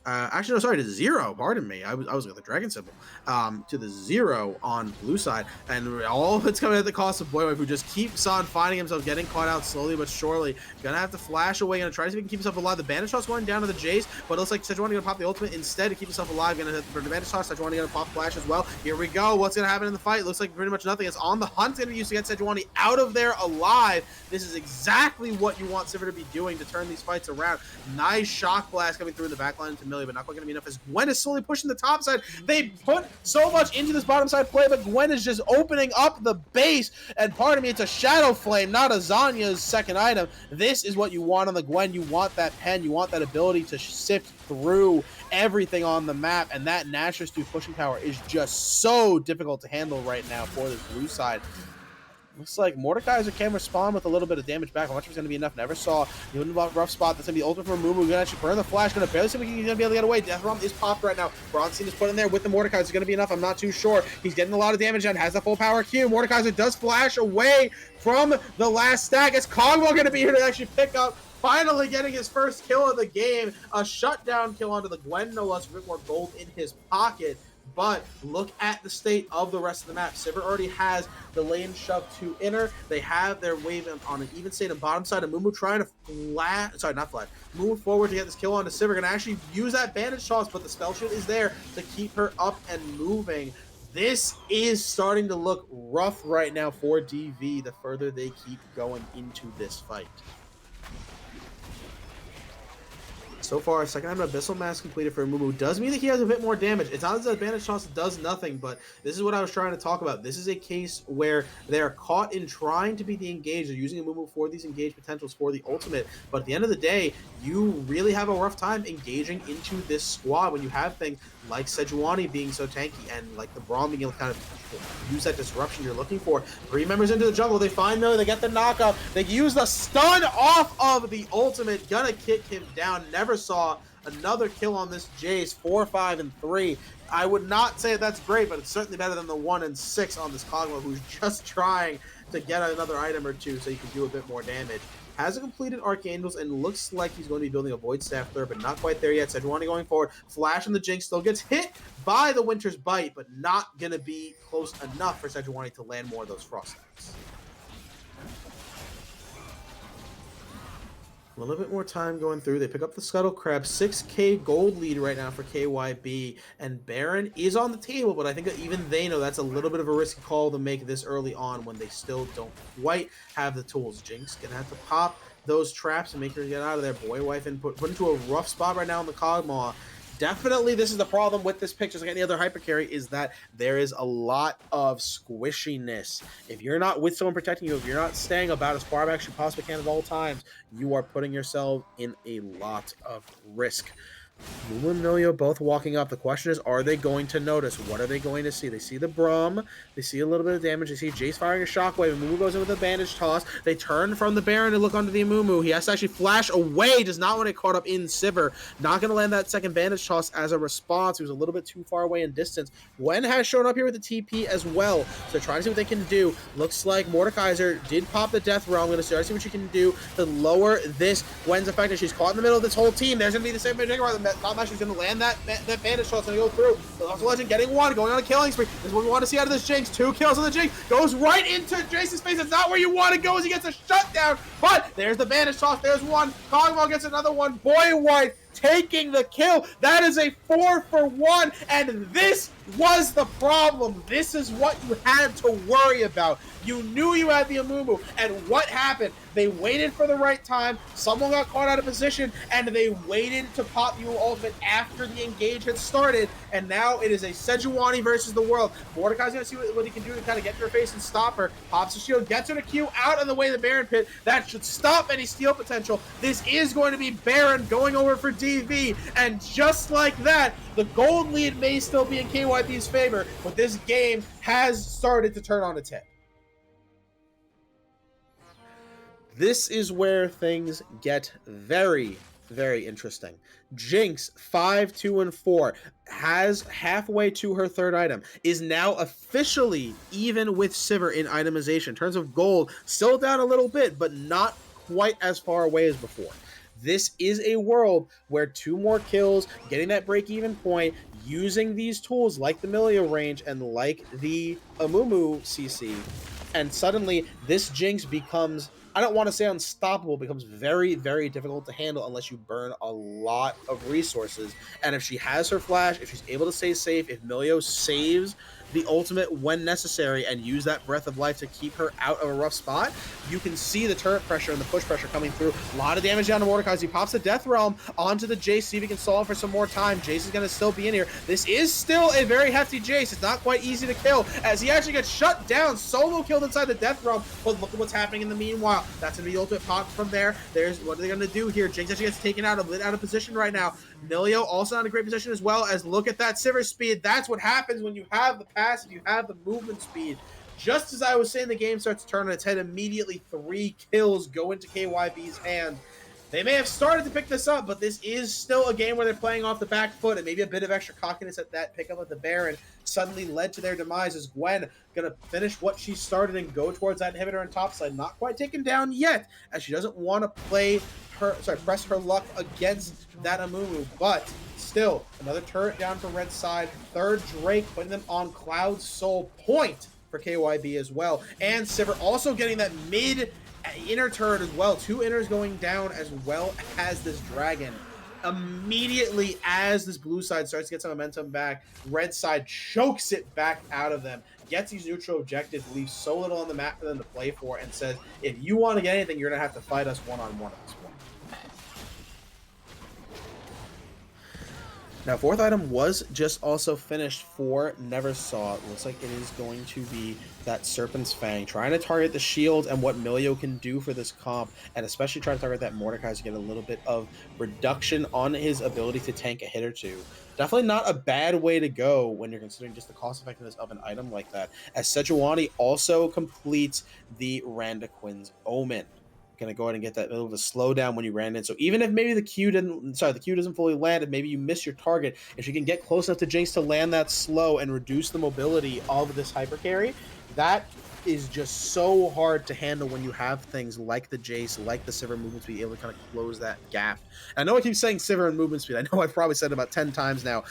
Actually, no, sorry, to 0. Pardon me. I was with the dragon symbol. To the 0 on blue side, and all of it's coming at the cost of Boywave, who just keeps on finding himself getting caught out slowly but surely. Gonna have to flash away, gonna try to see if he can keep himself alive. The bandage toss going down to the Jace, but it looks like Sejuani gonna pop the ultimate instead to keep himself alive. Gonna hit for the bandage toss. Sejuani gonna pop flash as well. Here we go. What's gonna happen in the fight? Looks like pretty much nothing. It's on the hunt. Gonna be used to get Sejuani out of there alive. This is exactly what you want Sivir to be doing to turn these fights around. Nice shock blast coming through in the backline to Millie, but not quite gonna be enough as Gwen is slowly pushing the top side. They put so much into this bottom side play, but Gwen is just opening up the base. And pardon me, it's a Shadow Flame, not a Zanya's second item. This is what you want on the Gwen. You want that pen. You want that ability to sift through everything on the map. And that Nashor's 2 pushing power is just so difficult to handle right now for this blue side. Looks like Mordekaiser can respond with a little bit of damage back. How much is going to be enough? Never saw. Doing a rough spot. That's going to be ultimate from Mumu. Going to actually burn the flash. Going to barely see if he's going to be able to get away. Death Realm is popped right now. Bronstein is put in there with the Mordekaiser. Is going to be enough? I'm not too sure. He's getting a lot of damage and has the full power Q. Mordekaiser does flash away from the last stack. It's Cogwell going to be here to actually pick up. Finally getting his first kill of the game. A shutdown kill onto the Gwen, no less, with a bit more gold in his pocket. But look at the state of the rest of the map. Sivir already has the lane shoved to inner. They have their wave on an even state on bottom side. And Mumu trying to move forward to get this kill onto Sivir. Gonna actually use that bandage toss, but the spell shield is there to keep her up and moving. This is starting to look rough right now for DV the further they keep going into this fight. So far, second item Abyssal Mask completed for Mumu does mean that he has a bit more damage. It's not as the Bandage Toss does nothing, but this is what I was trying to talk about. This is a case where they are caught in trying to be the engaged. They're using a Mumu for these engaged potentials for the ultimate, but at the end of the day, you really have a rough time engaging into this squad when you have things like Sejuani being so tanky and like the Braum being able to kind of use that disruption you're looking for. 3 members into the jungle, they find Millie, they get the knockup, they use the stun off of the ultimate, gonna kick him down. Never saw another kill on this Jace. 4, 5, and 3. I would not say that's great, but it's certainly better than the 1 and 6 on this Cogwell, who's just trying to get another item or two so you can do a bit more damage. Has a completed Archangels and looks like he's going to be building a Void Staff third, but not quite there yet. Sejuani going forward. Flash on the Jinx still gets hit by the Winter's Bite, but not going to be close enough for Sejuani to land more of those Frost Stacks. A little bit more time going through. They pick up the Scuttle Crab. 6K gold lead right now for KYB. And Baron is on the table, but I think that even they know that's a little bit of a risky call to make this early on when they still don't quite have the tools. Jinx gonna have to pop those traps and make her get out of there. Boy, wife, and put into a rough spot right now in the Cogmaw. Definitely, this is the problem with this pick, just like any other hyper carry, is that there is a lot of squishiness. If you're not with someone protecting you, if you're not staying about as far back as you possibly can at all times, you are putting yourself in a lot of risk. Mumu and Milio both walking up. The question is, are they going to notice? What are they going to see? They see the Brum. They see a little bit of damage. They see Jace firing a shockwave. Mumu goes in with a bandage toss. They turn from the Baron to look onto the Mumu. He has to actually flash away. Does not want to get caught up in Sivir. Not going to land that second bandage toss as a response. He was a little bit too far away in distance. Gwen has shown up here with the TP as well. So trying to see what they can do. Looks like Mordekaiser did pop the Death Realm. I'm going to start to see what she can do to lower this Gwen's effect. She's caught in the middle of this whole team. There's going to be the same not much. She's going to land that bandage shot's going to go through. The Lost Legend getting one, going on a killing spree. This is what we want to see out of this Jinx. 2 kills on the Jinx. Goes right into Jace's face. It's not where you want to go as he gets a shutdown. But there's the bandage toss. There's one. Kog'Maw gets another one. Boy White taking the kill. That is a 4-for-1. And this was the problem. This is what you had to worry about. You knew you had the Amumu. And what happened? They waited for the right time. Someone got caught out of position, and they waited to pop the ultimate after the engage had started. And now it is a Sejuani versus the world. Mordekai's going to see what he can do to kind of get to her face and stop her. Pops the shield, gets her to Q out of the way of the Baron pit. That should stop any steal potential. This is going to be Baron going over for DV. And just like that, the gold lead may still be in KYB's favor, but this game has started to turn on its head. This is where things get very, very interesting. Jinx, 5-2-4, has halfway to her third item, is now officially even with Sivir in itemization. In terms of gold, still down a little bit, but not quite as far away as before. This is a world where 2 more kills, getting that break-even point, using these tools like the Milio range and like the Amumu CC, and suddenly this Jinx becomes, I don't want to say unstoppable, becomes very, very difficult to handle unless you burn a lot of resources. And if she has her flash, if she's able to stay safe, if Milio saves the ultimate when necessary and use that breath of life to keep her out of a rough spot, you can see the turret pressure and the push pressure coming through. A lot of damage down to Mordekai as he pops the Death Realm onto the Jace, see if he can stall for some more time. Jace is going to still be in here. This is still a very hefty Jace. It's not quite easy to kill as he actually gets shut down, solo killed inside the Death Realm. But look at what's happening in the meanwhile. That's going to be the ultimate pop from there. There's what are they going to do here? Jinx actually gets taken out of position right now. Milio also not in a great position as well, as look at that Sivir speed. That's what happens when you have the pass and you have the movement speed. Just as I was saying, the game starts to turn on its head. Immediately 3 kills go into KYB's hand. They may have started to pick this up, but this is still a game where they're playing off the back foot, and maybe a bit of extra cockiness at that pickup of the Baron suddenly led to their demise, as Gwen going to finish what she started and go towards that inhibitor on top side. Not quite taken down yet, as she doesn't want to press her luck against that Amumu, but still, another turret down for red side. Third Drake, putting them on Cloud Soul point for KYB as well. And Sivir also getting that mid inner turret as well. 2 inners going down, as well as this dragon. Immediately as this blue side starts to get some momentum back, red side chokes it back out of them, gets these neutral objectives, leaves so little on the map for them to play for, and says, if you want to get anything, you're going to have to fight us one-on-one at this point. Now, 4th item was just also finished for Neversaw. It looks like it is going to be that Serpent's Fang, trying to target the shield and what Milio can do for this comp, and especially trying to target that Mordekai to get a little bit of reduction on his ability to tank a hit or two. Definitely not a bad way to go when you're considering just the cost effectiveness of an item like that, as Sejuani also completes the Randaquin's Omen. Gonna go ahead and get that little bit of a slowdown when you ran in. So even if maybe the Q doesn't fully land, and maybe you miss your target, if you can get close enough to Jinx to land that slow and reduce the mobility of this hyper carry, that is just so hard to handle when you have things like the Jace, like the Sivir movement speed, able to kind of close that gap. I know I keep saying Sivir and movement speed. I know I've probably said it about 10 times now,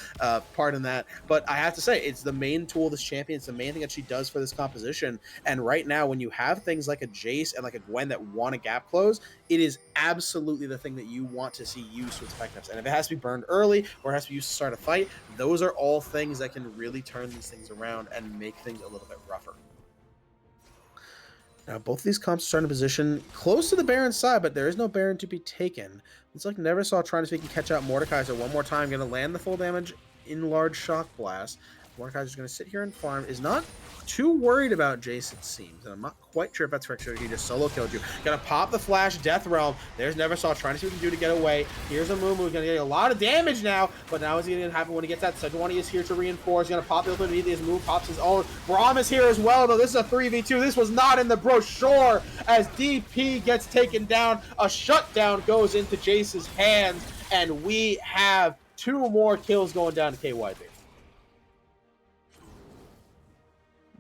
pardon that, but I have to say, it's the main tool of this champion. It's the main thing that she does for this composition. And right now, when you have things like a Jace and like a Gwen that want a gap close, it is absolutely the thing that you want to see used to its effectiveness. And if it has to be burned early or it has to be used to start a fight, those are all things that can really turn these things around and make things a little bit rougher. Now, both of these comps are starting to position close to the Baron's side, but there is no Baron to be taken. Looks like Neversaw trying to see if he can catch out Mordekaiser one more time. Going to land the full damage in large shock blast. Mordekaiser's going to sit here and farm. Is not too worried about Jace, it seems. And I'm not quite sure if that's correct. He just solo killed you. Gonna pop the flash, Death Realm. There's Neversaw trying to see what he can do to get away. Here's a Mumu who's gonna get a lot of damage now, but now what's gonna happen when he gets that? Sejuani is here to reinforce. He's gonna pop the ultimate immediately. His Mumu pops his own. Braum is here as well, though. This is a 3v2. This was not in the brochure as DP gets taken down. A shutdown goes into Jace's hands, and we have 2 more kills going down to KYB.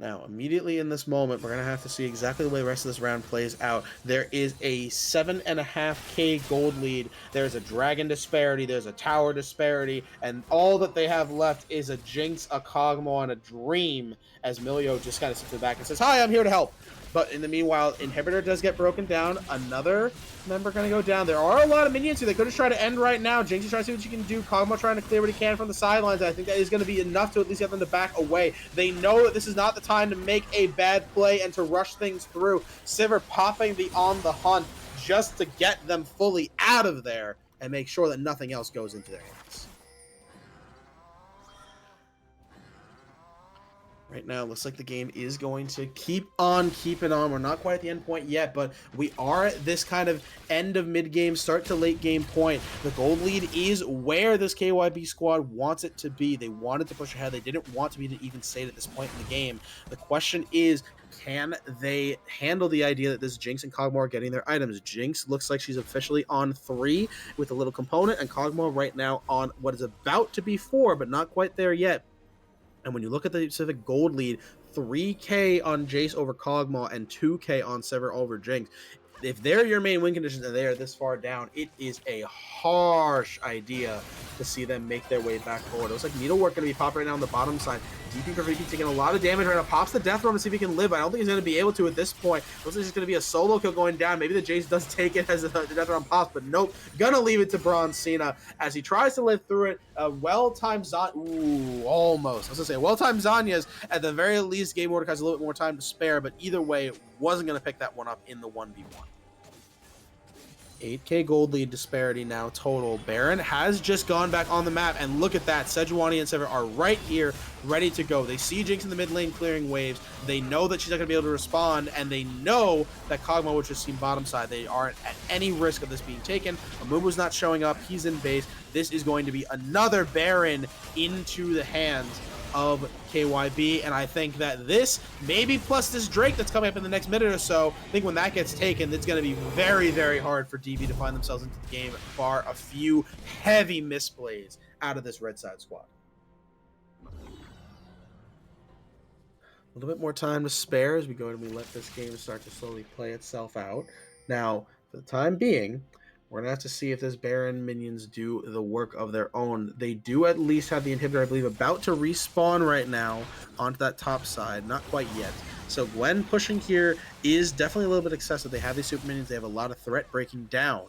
Now, immediately in this moment, we're going to have to see exactly the way the rest of this round plays out. There is a 7.5k gold lead. There's a dragon disparity. There's a tower disparity. And all that they have left is a Jinx, a Kog'Maw, and a Dream, as Milio just kind of sits in the back and says, "Hi, I'm here to help." But in the meanwhile, Inhibitor does get broken down. Another member going to go down. There are a lot of minions here. They could just try to end right now. Jinx is trying to see what she can do. Kog'Maw trying to clear what he can from the sidelines. I think that is going to be enough to at least get them to back away. They know that this is not the time to make a bad play and to rush things through. Sivir popping the On the Hunt just to get them fully out of there and make sure that nothing else goes into their hands. Right now, looks like the game is going to keep on keeping on. We're not quite at the end point yet, but we are at this kind of end of mid-game, start to late game point. The gold lead is where this KYB squad wants it to be. They wanted to push ahead. They didn't want to be to even state at this point in the game. The question is, can they handle the idea that this Jinx and Kog'Maw are getting their items? Jinx looks like she's officially on 3 with a little component, and Kog'Maw right now on what is about to be 4, but not quite there yet. And when you look at the specific gold lead, 3k on Jace over Kog'Maw and 2k on Sivir over Jinx. If they're your main win conditions and they are this far down, it is a harsh idea to see them make their way back forward. It looks like Needlework going to be popping right now on the bottom side. DP for VP taking a lot of damage right now. Pops the Death Realm to see if he can live. I don't think he's going to be able to at this point. Looks like it's going to be a solo kill going down. Maybe the Jace does take it as the Death Realm pops, but nope. Gonna leave it to Bronze Cena as he tries to live through it. Well-timed Ooh, almost. I was going to say, well-timed Zanya's at the very least gave Mordekaiser a little bit more time to spare, but either way, wasn't going to pick that one up in the 1v1. 8k gold lead disparity now total. Baron has just gone back on the map, and look at that. Sejuani and Sivir are right here, ready to go. They see Jinx in the mid lane clearing waves. They know that she's not going to be able to respond, and they know that Kog'Maw would just seem bottom side. They aren't at any risk of this being taken. Amumu's not showing up. He's in base. This is going to be another Baron into the hands of KYB, and I think that this, maybe plus this Drake that's coming up in the next minute or so, I think when that gets taken, it's going to be very, very hard for DB to find themselves into the game, bar a few heavy misplays out of this red side squad. A little bit more time to spare as we go and we let this game start to slowly play itself out. Now, for the time being, we're going to have to see if this Baron minions do the work of their own. They do at least have the Inhibitor, I believe, about to respawn right now onto that top side. Not quite yet. So Gwen pushing here is definitely a little bit excessive. They have these super minions. They have a lot of threat breaking down.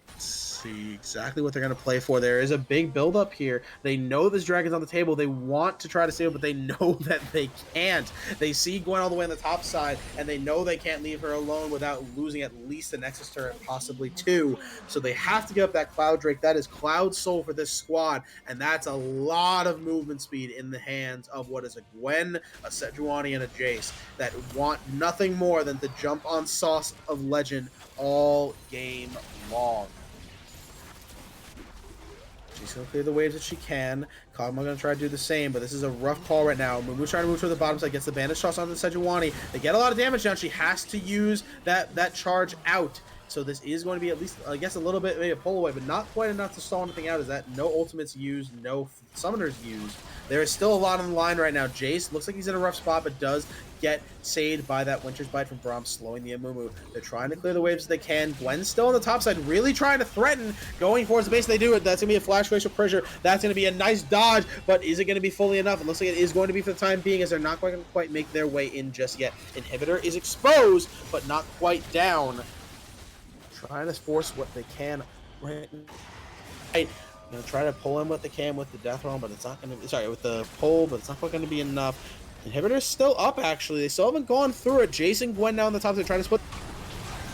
Let's see exactly what they're going to play for. There is a big build up here. They know this dragon's on the table. They want to try to save it, but they know that they can't. They see Gwen all the way on the top side, and they know they can't leave her alone without losing at least the Nexus turret, possibly 2. So they have to give up that Cloud Drake. That is Cloud Soul for this squad, and that's a lot of movement speed in the hands of what is a Gwen, a Sejuani, and a Jace that want nothing more than to jump on Sauce of Legend all game long. She's going to clear the waves if she can. Kog'Maw going to try to do the same, but this is a rough call right now. Mumu's trying to move to the bottom side, gets the bandage toss onto the Sejuani. They get a lot of damage down. She has to use that charge out. So this is going to be at least, I guess, a little bit maybe a pull away, but not quite enough to stall anything out. Is that no ultimates used, no summoners used. There is still a lot on the line right now. Jace looks like he's in a rough spot, but does get saved by that Winter's Bite from Braum, slowing the Amumu. They're trying to clear the waves as they can. Gwen's still on the top side, really trying to threaten, going towards the base. They do it. That's going to be a flash glacial pressure. That's going to be a nice dodge, but is it going to be fully enough? It looks like it is going to be for the time being, as they're not going to quite make their way in just yet. Inhibitor is exposed, but not quite down. Trying to force what they can right. Try to pull in what they can with the death realm, but it's not going to. Sorry, with the pull, but it's not quite going to be enough. Inhibitor's still up. Actually, they still haven't gone through it. Jason, Gwen down the top. They're trying to split.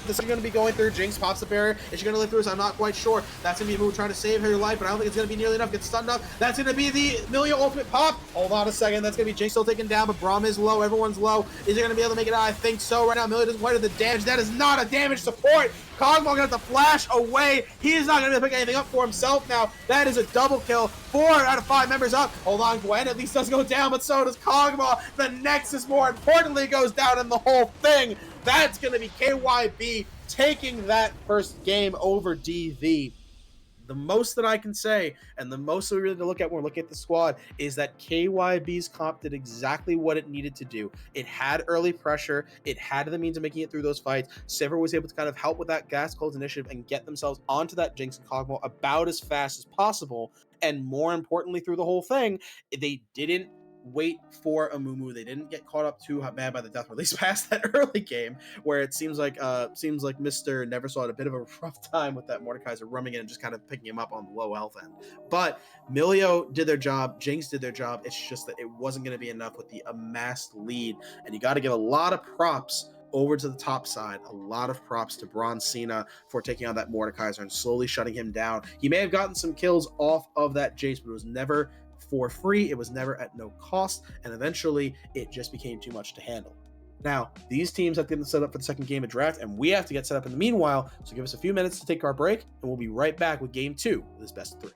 This is going to be going through. Jinx pops the barrier. Is she going to live through this? I'm not quite sure. That's going to be a move trying to save her life, but I don't think it's going to be nearly enough. Gets stunned up. That's going to be the Milio ultimate pop. Hold on a second. That's going to be Jinx still taken down, but Braum is low. Everyone's low. Is it going to be able to make it out? I think so. Right now, Milio doesn't quite have the damage. That is not a damage support. Cogmore going to have to flash away. He is not going to be able to pick anything up for himself now. That is a double kill. 4 out of 5 members up. Hold on, Gwen at least does go down, but so does Cogmore. The Nexus, more importantly, goes down in the whole thing. That's going to be KYB taking that first game over DV. The most that I can say, and the most that we really need to look at when we're looking at the squad, is that KYB's comp did exactly what it needed to do. It had early pressure. It had the means of making it through those fights. Sivir was able to kind of help with that Gas Cold's initiative and get themselves onto that Jinx and Cogmore about as fast as possible. And more importantly, through the whole thing, they didn't wait for Amumu. They didn't get caught up too bad by the death release past that early game, where it seems like Mr. Neversaw had a bit of a rough time with that Mordekaiser roaming in and just kind of picking him up on the low health end. But Milio did their job, Jinx did their job. It's just that it wasn't going to be enough with the amassed lead, and you got to give a lot of props over to the top side. A lot of props to Bronze Cena for taking on that Mordekaiser and slowly shutting him down. He may have gotten some kills off of that Jace, but it was never for free. It was never at no cost, and eventually it just became too much to handle. Now, these teams have to get set up for the second game of draft, and we have to get set up in the meanwhile, so give us a few minutes to take our break, and we'll be right back with game 2 of this best of 3.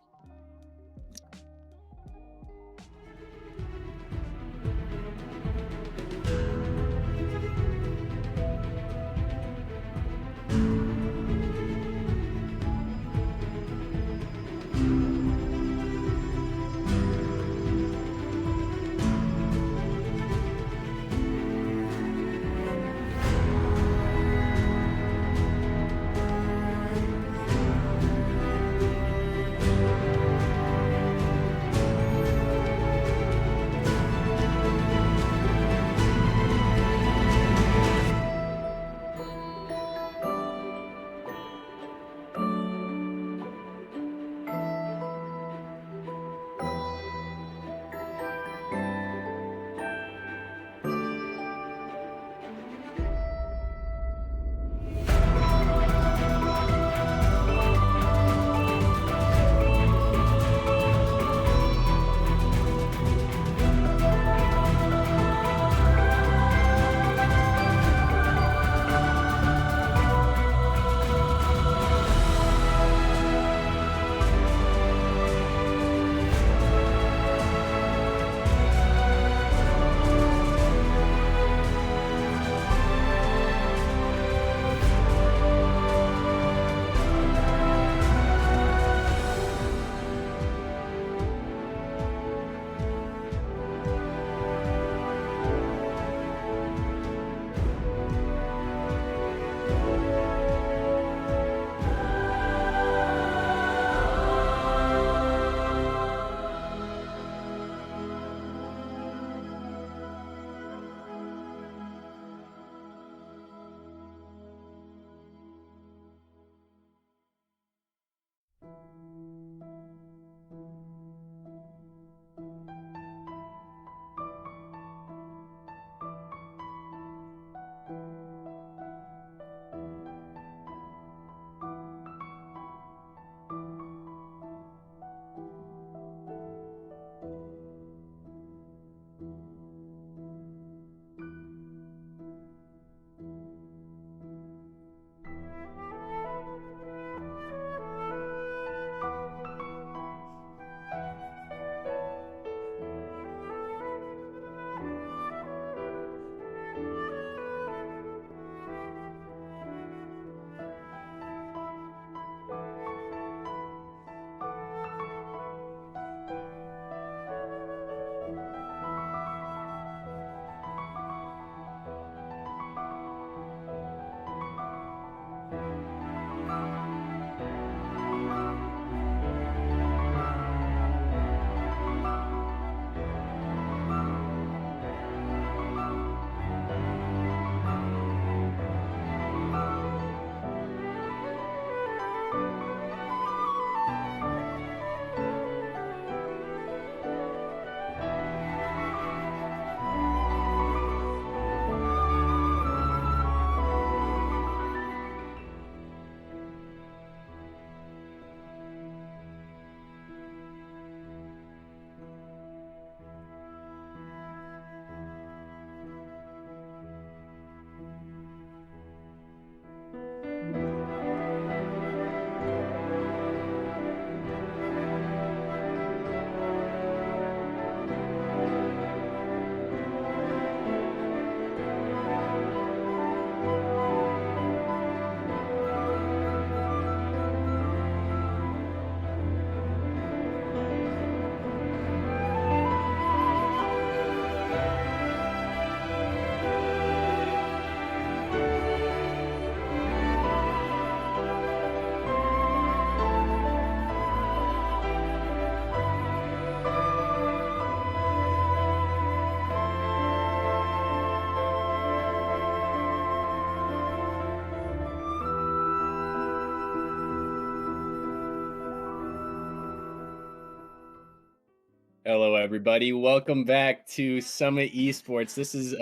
everybody. Welcome back to Summit Esports. This is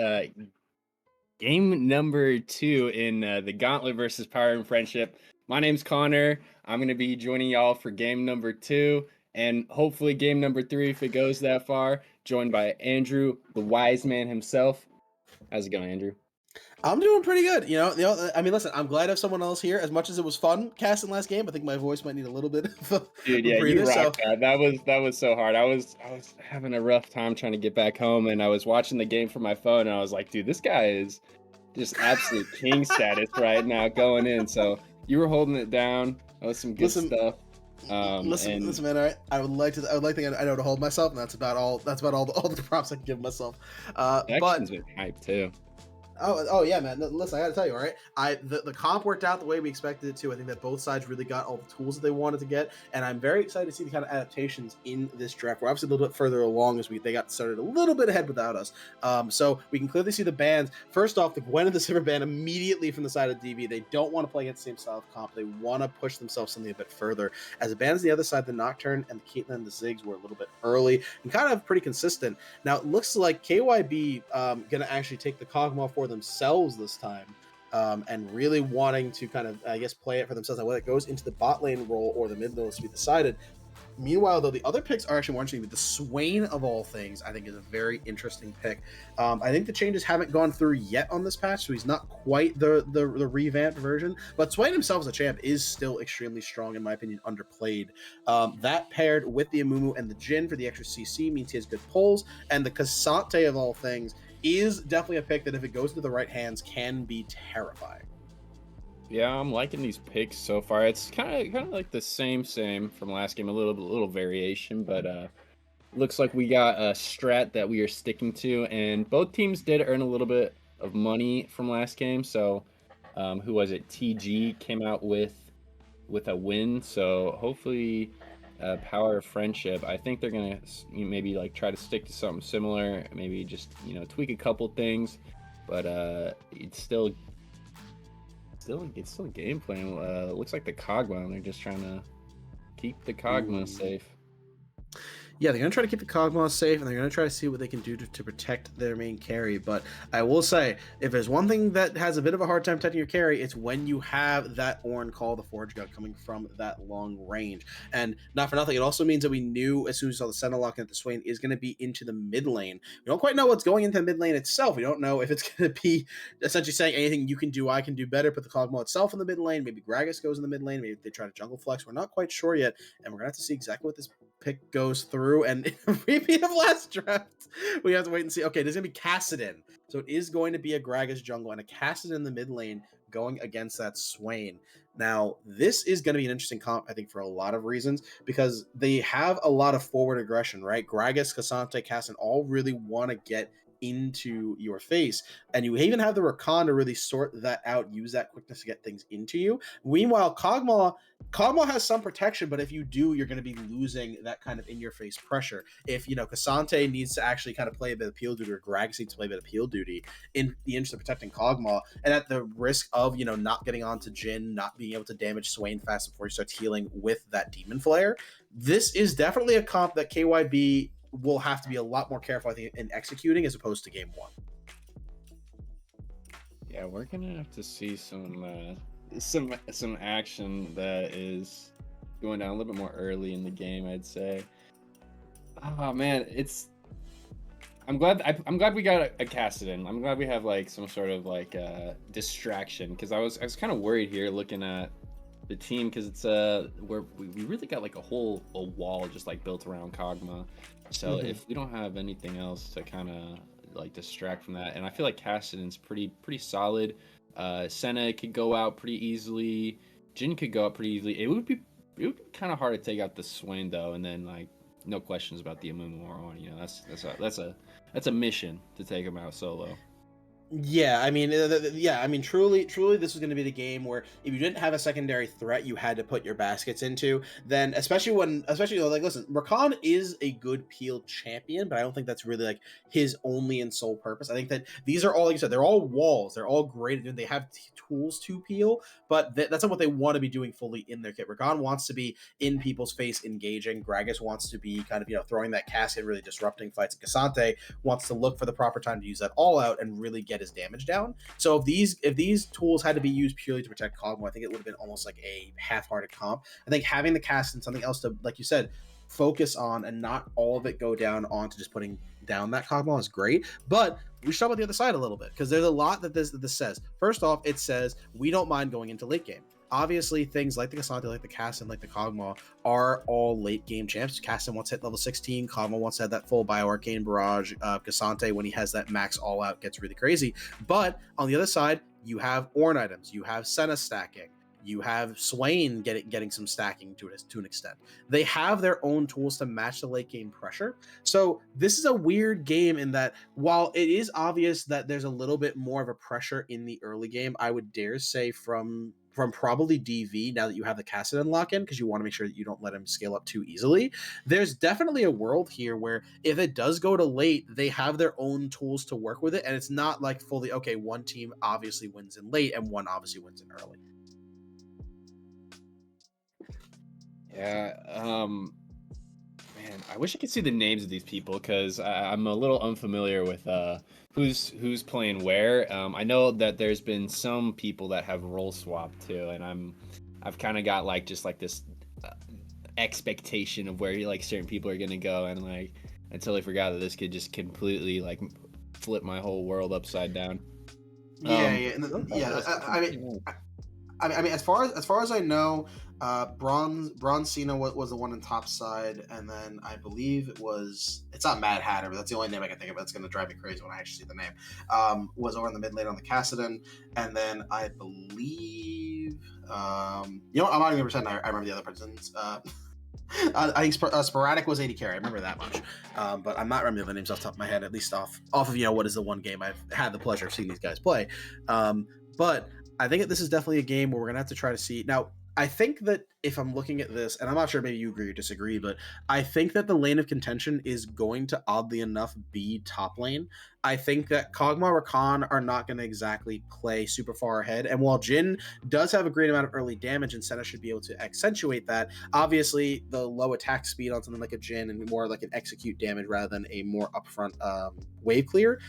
game number 2 in the Gauntlet versus Power and Friendship. My name's Connor. I'm going to be joining y'all for game number 2 and hopefully game number 3 if it goes that far. Joined by Andrew, the wise man himself. How's it going, Andrew? I'm doing pretty good. I mean, listen, I'm glad to have someone else here. As much as it was fun casting last game, I think my voice might need a little bit of Dude, a yeah, you breather. So rocked that. That was so hard. I was having a rough time trying to get back home, and I was watching the game from my phone, and I was like, dude, this guy is just absolute king status right now going in. So you were holding it down. That was some good listen, stuff. listen, man. All right, I would like to. I know to hold myself, and that's about all. That's about all the props I can give myself. But Connection's been hyped too. Oh yeah, man. Listen, I gotta tell you, all right. The comp worked out the way we expected it to. I think that both sides really got all the tools that they wanted to get, and I'm very excited to see the kind of adaptations in this draft. We're obviously a little bit further along as they got started a little bit ahead without us. So we can clearly see the bans. First off, the Gwen and the Silver ban immediately from the side of DV. They don't want to play against the same style of comp. They want to push themselves something a bit further. As the bans the other side, the Nocturne and the Caitlyn and the Ziggs were a little bit early and kind of pretty consistent. Now it looks like KYB gonna actually take the Kog'Maw for themselves this time, and really wanting to kind of, I guess, play it for themselves. Now, whether it goes into the bot lane role or the mid lane is to be decided. Meanwhile, though, the other picks are actually more interesting. But the Swain of all things, I think, is a very interesting pick. I think the changes haven't gone through yet on this patch, so he's not quite the revamped version. But Swain himself as a champ is still extremely strong, in my opinion, underplayed. That paired with the Amumu and the Jhin for the extra CC means he has good pulls, and the Cassante of all things is definitely a pick that, if it goes into the right hands, can be terrifying. Yeah, I'm liking these picks so far. It's kind of like the same from last game, a little variation, but looks like we got a strat that we are sticking to, and both teams did earn a little bit of money from last game. So, who was it? TG came out with a win. So hopefully, Power of Friendship. I think they're gonna maybe like try to stick to something similar. Maybe just tweak a couple things, but it's still a game plan. It looks like the Kog'Maw. They're just trying to keep the Kog'Maw safe. Yeah, they're going to try to keep the Kog'Maw safe, and they're going to try to see what they can do to protect their main carry. But I will say, if there's one thing that has a bit of a hard time protecting your carry, it's when you have that Ornn Call the Forge God coming from that long range. And not for nothing, it also means that we knew as soon as we saw the Sentinel lock that the Swain is going to be into the mid lane. We don't quite know what's going into the mid lane itself. We don't know if it's going to be essentially saying anything you can do, I can do better. Put the Kog'Maw itself in the mid lane. Maybe Gragas goes in the mid lane. Maybe they try to jungle flex. We're not quite sure yet. And we're going to have to see exactly what this pick goes through. And in a repeat of last draft, we have to wait and see. Okay, there's gonna be Kassadin, so it is going to be a Gragas jungle and a Kassadin in the mid lane going against that Swain. Now, this is going to be an interesting comp, I think, for a lot of reasons, because they have a lot of forward aggression, right? Gragas, Cassante, Kassadin all really want to get into your face, and you even have the Rakan to really sort that out, use that quickness to get things into you. Meanwhile, Kog'Maw has some protection, but if you do, you're going to be losing that kind of in-your-face pressure. If, Cassante needs to actually kind of play a bit of peel duty, or Gragas needs to play a bit of peel duty in the interest of protecting Kog'Maw, and at the risk of, not getting onto Jhin, not being able to damage Swain fast before he starts healing with that Demon Flare, this is definitely a comp that KYB will have to be a lot more careful, I think, in executing as opposed to game one. Yeah, we're gonna have to see some action that is going down a little bit more early in the game, I'd say. Oh man, I'm glad we got a Kassadin. I'm glad we have like some sort of like distraction, because I was kind of worried here looking at the team, because it's where we really got like a wall just like built around Kog'Maw. So if we don't have anything else to kind of like distract from that, and I feel like Kassadin's pretty solid. Senna could go out pretty easily. Jhin could go out pretty easily. It would be kind of hard to take out the Swain though, and then like no questions about the Amumu or on. That's a mission to take him out solo. Yeah, I mean, yeah, I mean, truly, this was going to be the game where if you didn't have a secondary threat, you had to put your baskets into. Then, especially like, listen, Rakan is a good peel champion, but I don't think that's really like his only and sole purpose. I think that these are all, like you said, they're all walls. They're all great. They have tools to peel, but that's not what they want to be doing fully in their kit. Rakan wants to be in people's face, engaging. Gragas wants to be kind of throwing that casket, really disrupting fights. And Cassante wants to look for the proper time to use that all out and really get his damage down. So if these tools had to be used purely to protect Cogmo, I think it would have been almost like a half-hearted comp. I think having the cast and something else to, like you said, focus on and not all of it go down onto just putting down that Cogmo is great. But we should talk about the other side a little bit because there's a lot that this says. First off, it says we don't mind going into late game. Obviously, things like the Cassante, like the Cassin, like the Kog'Maw are all late game champs. Cassin once hit level 16. Kog'Maw once had that full Bio-Arcane Barrage. Cassante, when he has that max all out, gets really crazy. But on the other side, you have Ornn items. You have Senna stacking. You have Swain getting some stacking to an extent. They have their own tools to match the late game pressure. So this is a weird game in that while it is obvious that there's a little bit more of a pressure in the early game, I would dare say from probably DV now that you have the Cassidon lock in because you want to make sure that you don't let him scale up too easily. There's definitely a world here where if it does go to late, they have their own tools to work with it, and it's not like fully okay. One team obviously wins in late and one obviously wins in early. Yeah. Man, I wish I could see the names of these people because I'm a little unfamiliar with who's playing where. I know that there's been some people that have role swapped too, and I've kind of got like just like this uh, expectation of where like certain people are gonna go, and like I totally forgot that this could just completely like flip my whole world upside down. Yeah, yeah, That's pretty nice. I mean, as far as I know, Bronze Cena was the one in top side, and then I believe it's not Mad Hatter, but that's the only name I can think of. That's going to drive me crazy when I actually see the name. Was over in the mid lane on the Cassidon, and then I believe, I'm not even percent. I remember the other person's. I think Sporadic was 80 carry. I remember that much, but I'm not remembering the names off the top of my head. At least off of what is the one game I've had the pleasure of seeing these guys play. But I think that this is definitely a game where we're gonna have to try to see now. I think that if I'm looking at this, and I'm not sure maybe you agree or disagree, but I think that the lane of contention is going to oddly enough be top lane. I think that Kog'Maw Rakan are not going to exactly play super far ahead. And while Jin does have a great amount of early damage and Senna should be able to accentuate that, obviously the low attack speed on something like a Jin and more like an execute damage rather than a more upfront wave clear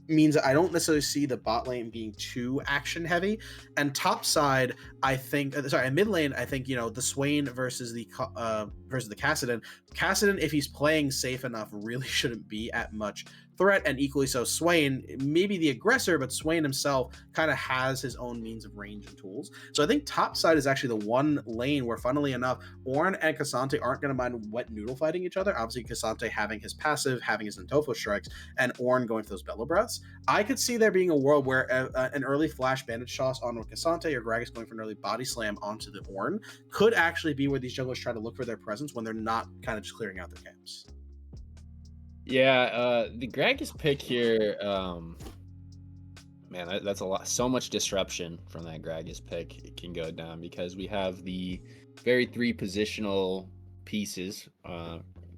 means that I don't necessarily see the bot lane being too action heavy. And top side, I think, sorry, mid lane, I think the Swain versus the Cassidon. Cassidon, if he's playing safe enough, really shouldn't be at much threat, and equally so Swain, maybe the aggressor, but Swain himself kind of has his own means of range and tools. So I think top side is actually the one lane where, funnily enough, Ornn and Cassante aren't going to mind wet noodle fighting each other. Obviously, Cassante having his passive, having his Nantofo strikes, and Ornn going for those Bellow Breaths. I could see there being a world where an early flash bandage toss on Cassante or Gragas going for an early body slam onto the Ornn could actually be where these junglers try to look for their presence when they're not kind of just clearing out their camps. Yeah, the Gragas pick here, man, that's a lot. So much disruption from that Gragas pick it can go down because we have the very three positional pieces.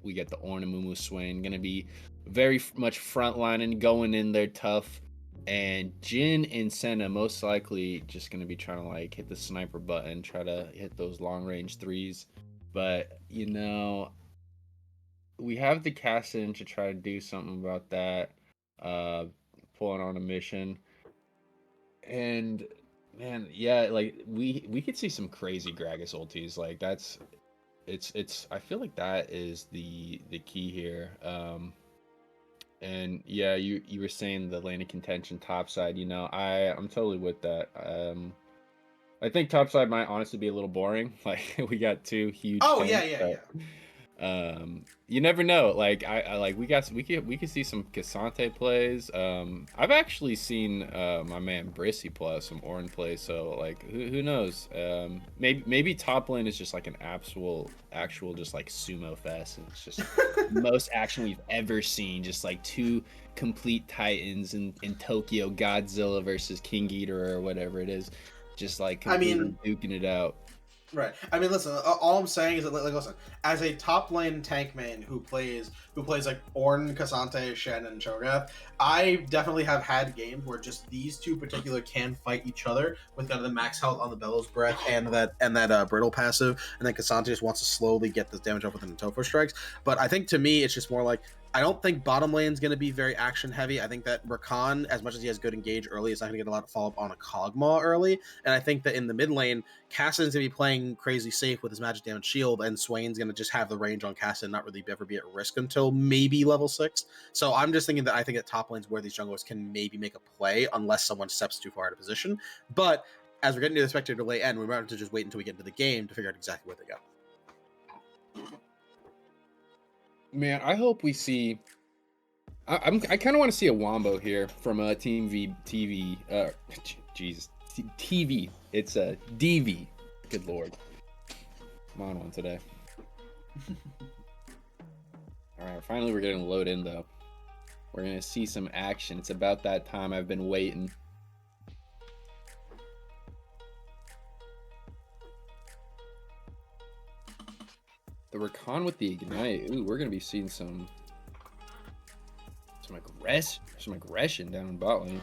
We get the Ornn and Mumu Swain going to be very much frontlining, going in there tough. And Jin and Senna most likely just going to be trying to like hit the sniper button, try to hit those long range threes. But, we have the casting to try to do something about that, uh, pulling on a mission. And man, yeah, like we could see some crazy Gragas ultis. Like it's I feel like that is the key here. And yeah, you were saying the lane of contention top side, I'm totally with that. I think top side might honestly be a little boring. Like we got two huge Oh, tanks, yeah, yeah, but yeah. You never know. Like I like we could see some Cassante plays. I've actually seen my man Brissy play some Orin plays. So like who knows? Maybe top lane is just like an actual just like sumo fest, and it's just the most action we've ever seen. Just like two complete titans in Tokyo, Godzilla versus King Ghidorah or whatever it is, just like I completely mean, duking it out. right. I mean, listen. All I'm saying is that, like, listen, as a top lane tank main who plays like Ornn, Cassante, Shen, and Cho'Gath, I definitely have had games where just these two particular can fight each other with kind of the max health on the Bellows Breath and that brittle passive, and then Cassante just wants to slowly get this damage up with the Topher strikes. But I think to me, it's just more like, I don't think bottom lane is going to be very action heavy. I think that Rakan, as much as he has good engage early, is not going to get a lot of follow up on a Kog'Maw early. And I think that in the mid lane, Kassadin's going to be playing crazy safe with his magic damage shield, and Swain's going to just have the range on Kassadin and not really ever be at risk until maybe level 6. So I'm just thinking that I think at top lanes where these junglers can maybe make a play unless someone steps too far out of position. But as we're getting to the spectator delay end, we might have to just wait until we get into the game to figure out exactly where they go. Man, I hope we see. I kind of want to see a wombo here from Team V TV. Jesus, TV. It's a DV. Good lord, I'm on one today. All right, finally we're getting load in though. We're gonna see some action. It's about that time. I've been waiting. The Rakan with the ignite. Ooh, we're gonna be seeing some aggression down in bot lane.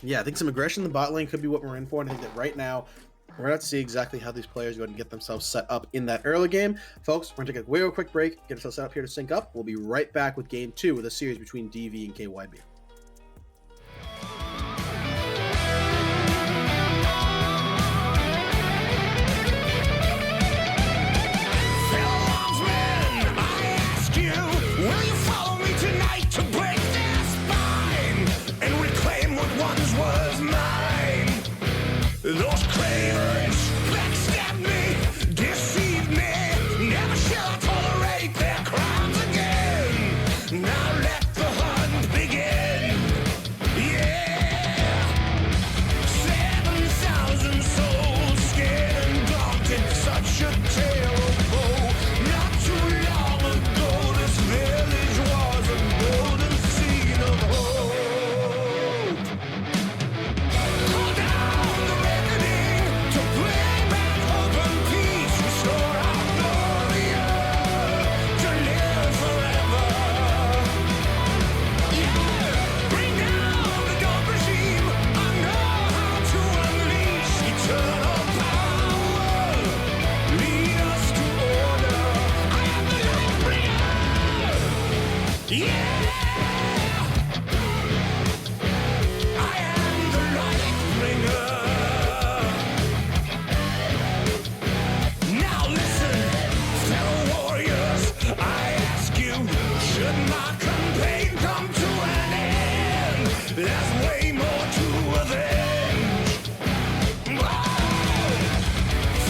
Yeah, I think some aggression in the bot lane could be what we're in for. And I think that right now, we're going to have to see exactly how these players go and get themselves set up in that early game. Folks, we're going to take a real quick break, get ourselves set up here to sync up. We'll be right back with game 2 of the series between DV and KYB. Those cravens backstabbed me, deceived me. Never shall I tolerate their crimes again. Now let the hunt begin. Yeah. 7,000 souls scared and daunted. Such a tale of woe. Not too long ago, this village was a golden scene of hope. Hold on the reckoning to bring back hope and peace. Restore our glory to live forever. Yeah, bring down the dark regime. I know how to unleash eternal power. Lead us to order. I am the light bringer. Yeah. I am the light bringer. Now listen, fellow warriors, I ask you, should my campaign come to an end? There's way more to avenge. Whoa!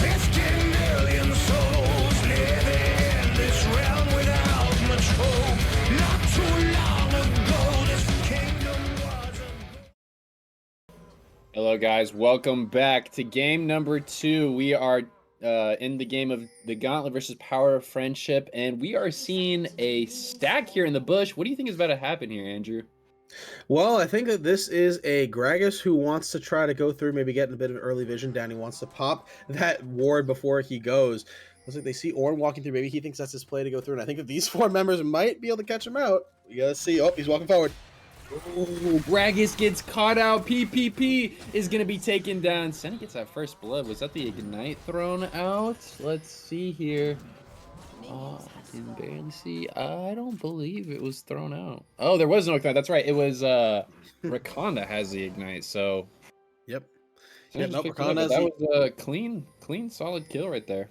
50 million souls living in this realm without much hope. Not too long ago, this kingdom was a... Hello, guys. Welcome back to game number 2. We are in the game of the Gauntlet versus Power of Friendship, and we are seeing a stack here in the bush. What do you think is about to happen here, Andrew? Well, I think that this is a Gragas who wants to try to go through, maybe getting a bit of early vision. Danny wants to pop that ward before he goes. Looks like they see Ornn walking through. Maybe he thinks that's his play to go through. And I think that these 4 members might be able to catch him out. We gotta see. Oh, he's walking forward. Ooh, Gragas gets caught out. PPP is going to be taken down. Senna gets that first blood. Was that the Ignite thrown out? Let's see here. Oh, I can barely see. I don't believe it was thrown out. Oh, there was no Ignite. That's right. It was Rakan that has the Ignite. So, Yep. Senna Yeah, just no, picked it Rakan up, but has that the... was a clean, solid kill right there.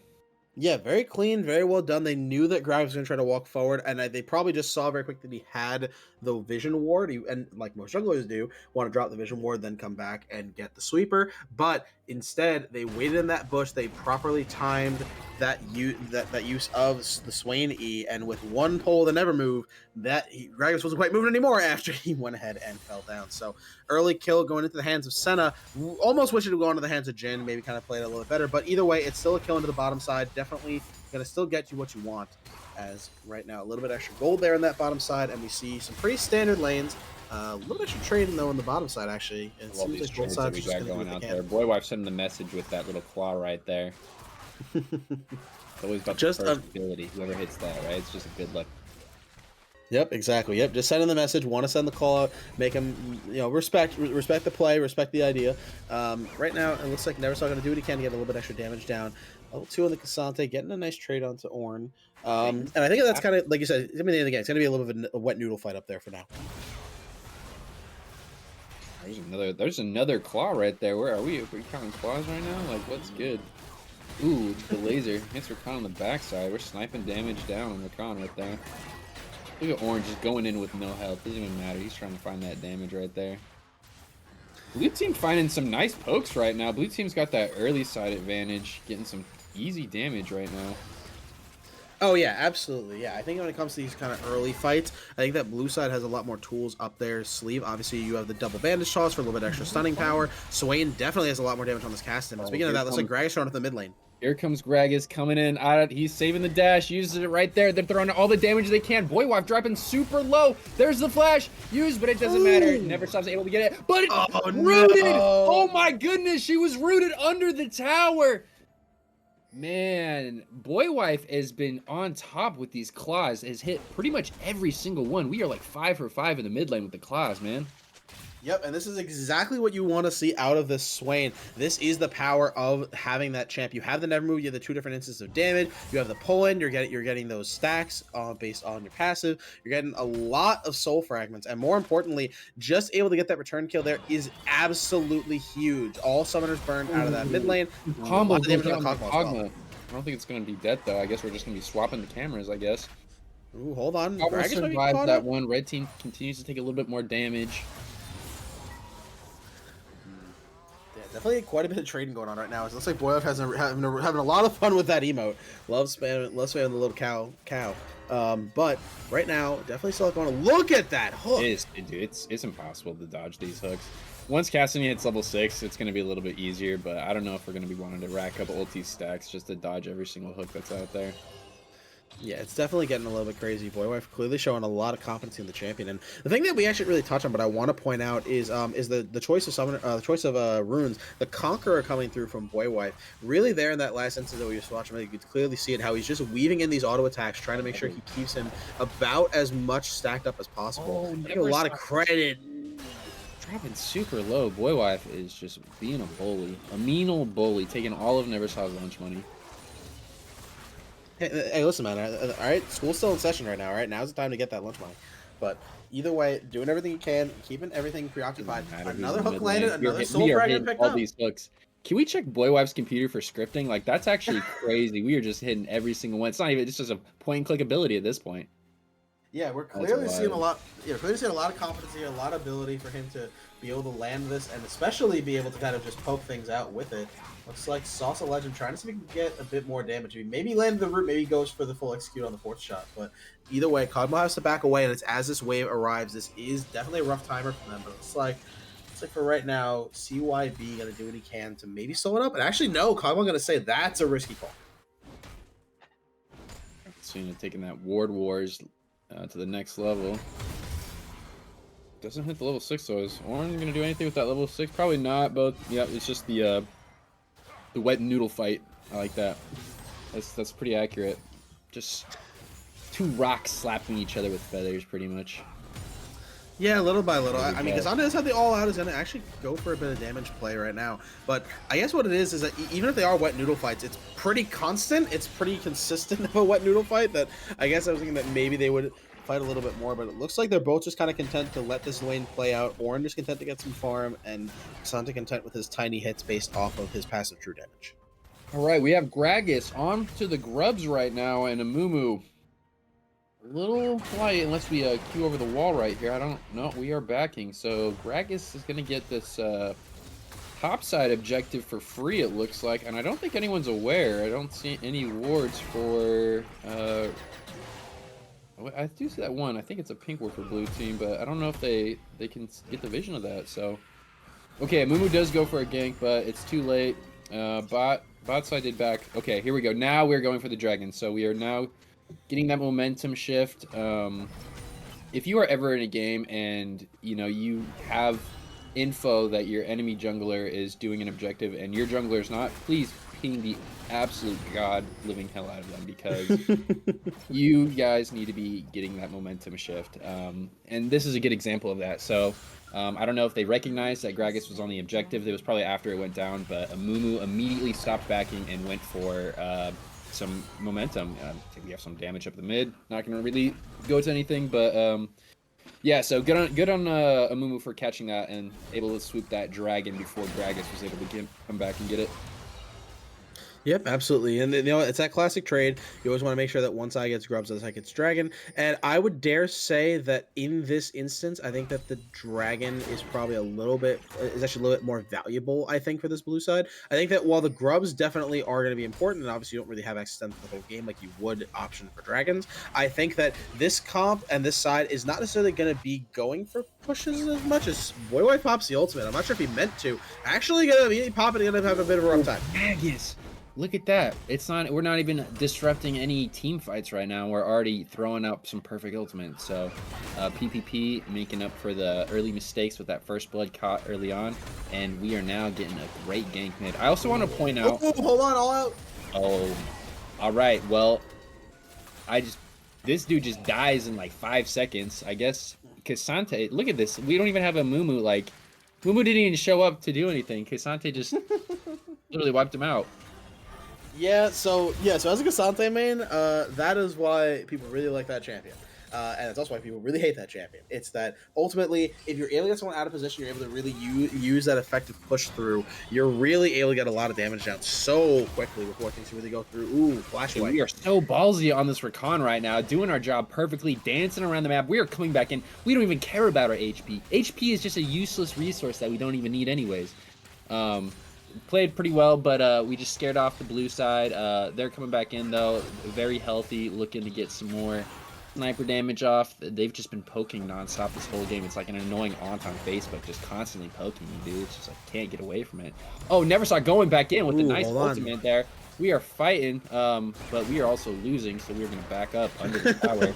Yeah, very clean, very well done. They knew that Graves was going to try to walk forward, and they probably just saw very quick that he had the Vision Ward, and like most junglers do, want to drop the Vision Ward, then come back and get the sweeper. But instead, they waited in that bush. They properly timed that use of the Swain E, and with one pull that never move, Gragas wasn't quite moving anymore after he went ahead and fell down. So early kill going into the hands of Senna. Almost wish it would go into the hands of Jin, maybe kind of played it a little bit better. But either way, it's still a kill into the bottom side. Definitely going to still get you what you want. As right now, a little bit extra gold there in that bottom side, and we see some pretty standard lanes. A little bit extra trading though on the bottom side, actually. It seems like both sides we got going out there. Boy Wife sent him the message with that little claw right there. It's always about just the first ability. Whoever hits that, right? It's just a good luck. Yep, exactly. Yep, just sending the message. Want to send the call out, make him, respect the play, respect the idea. Right now, it looks like Neversaw going to do what he can to get a little bit extra damage down. Level 2 on the Cassante, getting a nice trade onto Ornn. And I think that's kind of, like you said, I mean, again, it's going to be a little bit of a wet noodle fight up there for now. There's another claw right there. Where are we? Are we counting claws right now? Like, what's good? Ooh, the laser. Hits Rakan on the backside. We're sniping damage down on Rakan right there. Look at Orange just going in with no health. Doesn't even matter. He's trying to find that damage right there. Blue team finding some nice pokes right now. Blue team's got that early side advantage, getting some easy damage right now. Oh yeah, absolutely. Yeah, I think when it comes to these kind of early fights, I think that blue side has a lot more tools up their sleeve. Obviously, you have the double bandage toss for a little bit extra stunning power. Swain definitely has a lot more damage on this cast. But speaking of that, looks like Gragas showing up in the mid lane. Here comes Gragas coming in. He's saving the dash, uses it right there. They're throwing all the damage they can. Boy Wife dropping super low. There's the flash. Used, but it doesn't matter. Never stops able to get it. But rooted! No. Oh my goodness, she was rooted under the tower. Man, Boy Wife has been on top with these claws. Has hit pretty much every single one. We are like 5 for 5 in the mid lane with the claws, man. Yep, and this is exactly what you want to see out of this Swain. This is the power of having that champ. You have the never move, you have the 2 different instances of damage, you have the pull-in, you're getting those stacks based on your passive, you're getting a lot of soul fragments, and more importantly, just able to get that return kill there is absolutely huge. All summoners burned out of that mid lane. Combo on the Gauntlet. I don't think it's going to be dead, though. I guess we're just going to be swapping the cameras, I guess. Ooh, hold on. Gragas survived that one. Red team continues to take a little bit more damage. Definitely quite a bit of trading going on right now. It looks like Boy has having a lot of fun with that emote. Love spamming the little cow. But right now, definitely still going to look at that hook. It's impossible to dodge these hooks. Once Cassidy hits level 6, it's going to be a little bit easier, but I don't know if we're going to be wanting to rack up ulti stacks just to dodge every single hook that's out there. Yeah, it's definitely getting a little bit crazy. Boy Wife clearly showing a lot of competency in the champion, and the thing that we actually really touch on, but I want to point out is the choice of summoner, the choice of runes, the Conqueror coming through from Boy Wife. Really, there in that last instance that we just watched, you could clearly see it how he's just weaving in these auto attacks, trying to make sure he keeps him about as much stacked up as possible. Give a lot of credit. Dropping super low. Boy Wife is just being a bully, a mean old bully, taking all of Neversaw's lunch money. Hey, listen, man. All right, school's still in session right now. All right, now's the time to get that lunch money. But either way, doing everything you can, keeping everything preoccupied. Another hook landed, another soul fragment picked up. These hooks. Can we check Boy Wife's computer for scripting? Like, that's actually crazy. We are just hitting every single one. It's not even. It's just a point and click ability at this point. Yeah, we're clearly seeing a lot. Yeah, clearly seeing a lot of competency, a lot of ability for him to be able to land this, and especially be able to kind of just poke things out with it. Looks like Sauce of Legend trying to see if he can get a bit more damage. Maybe land the root, maybe he goes for the full execute on the 4th shot. But either way, Cogmo has to back away, and it's as this wave arrives. This is definitely a rough timer for them, but it's like for right now, CYB gonna do what he can to maybe slow it up. And actually, no, Cogmo gonna say that's a risky call. Cena taking that Ward Wars to the next level. Doesn't hit the level 6, so is Orange gonna do anything with that level 6? Probably not, but yeah, it's just the wet noodle fight. I like that. That's pretty accurate. Just 2 rocks slapping each other with feathers, pretty much. Yeah, little by little. I mean, Cassandra has had the all-out is going to actually go for a bit of damage play right now. But I guess what it is that even if they are wet noodle fights, it's pretty constant. It's pretty consistent of a wet noodle fight that I guess I was thinking that maybe they would fight a little bit more. But it looks like they're both just kind of content to let this lane play out. Orange is content to get some farm, and Cassandra content with his tiny hits based off of his passive true damage. All right, we have Gragas on to the grubs right now, and Amumu little light unless we queue over the wall right here. I don't know. We are backing. So Gragas is going to get this topside objective for free, it looks like. And I don't think anyone's aware. I don't see any wards for... I do see that one. I think it's a pink ward for blue team, but I don't know if they can get the vision of that. So, okay, Mumu does go for a gank, but it's too late. Bot side did back. Okay, here we go. Now we're going for the dragon. So we are now getting that momentum shift. If you are ever in a game and you have info that your enemy jungler is doing an objective and your jungler is not, please ping the absolute god living hell out of them, because you guys need to be getting that momentum shift. And this is a good example of that. So I don't know if they recognized that Gragas was on the objective. It was probably after it went down, but Amumu immediately stopped backing and went for some momentum. I think we have some damage up the mid. Not going to really go to anything, but yeah, so good on Amumu for catching that and able to swoop that dragon before Gragas was able to come back and get it. Yep, absolutely. And it's that classic trade. You always want to make sure that one side gets grubs, the other side gets dragon. And I would dare say that in this instance, I think that the dragon is probably actually a little bit more valuable, I think, for this blue side. I think that while the grubs definitely are going to be important, and obviously you don't really have access to the whole game like you would option for dragons, I think that this comp and this side is not necessarily going to be going for pushes as much as Boy pops the ultimate. I'm not sure if he meant to. Actually going to be popping, going to have a bit of a rough time. Magus. Look at that. We're not even disrupting any team fights right now. We're already throwing up some perfect ultimates. So PPP making up for the early mistakes with that first blood caught early on. And we are now getting a great gank mid. I also want to point out... Oh, hold on, all out. Oh, all right. Well, this dude just dies in like 5 seconds. I guess Cassante, look at this. We don't even have a Mumu. Like, Mumu didn't even show up to do anything. Cassante just literally wiped him out. Yeah, so as a Gauntlet main, that is why people really like that champion. And it's also why people really hate that champion. It's that ultimately, if you're able to get someone out of position, you're able to really use that effective push through. You're really able to get a lot of damage down so quickly before things really go through. Ooh, flash away. We are so ballsy on this Rakan right now, doing our job perfectly, dancing around the map. We are coming back in. We don't even care about our HP. HP is just a useless resource that we don't even need anyways. Played pretty well, but we just scared off the blue side. They're coming back in though, very healthy, looking to get some more sniper damage off. They've just been poking nonstop this whole game. It's like an annoying aunt on Facebook, just constantly poking me, dude. It's just like can't get away from it. Oh, never saw going back in with a nice ultimate there. We are fighting, but we are also losing, so we're gonna back up under the tower.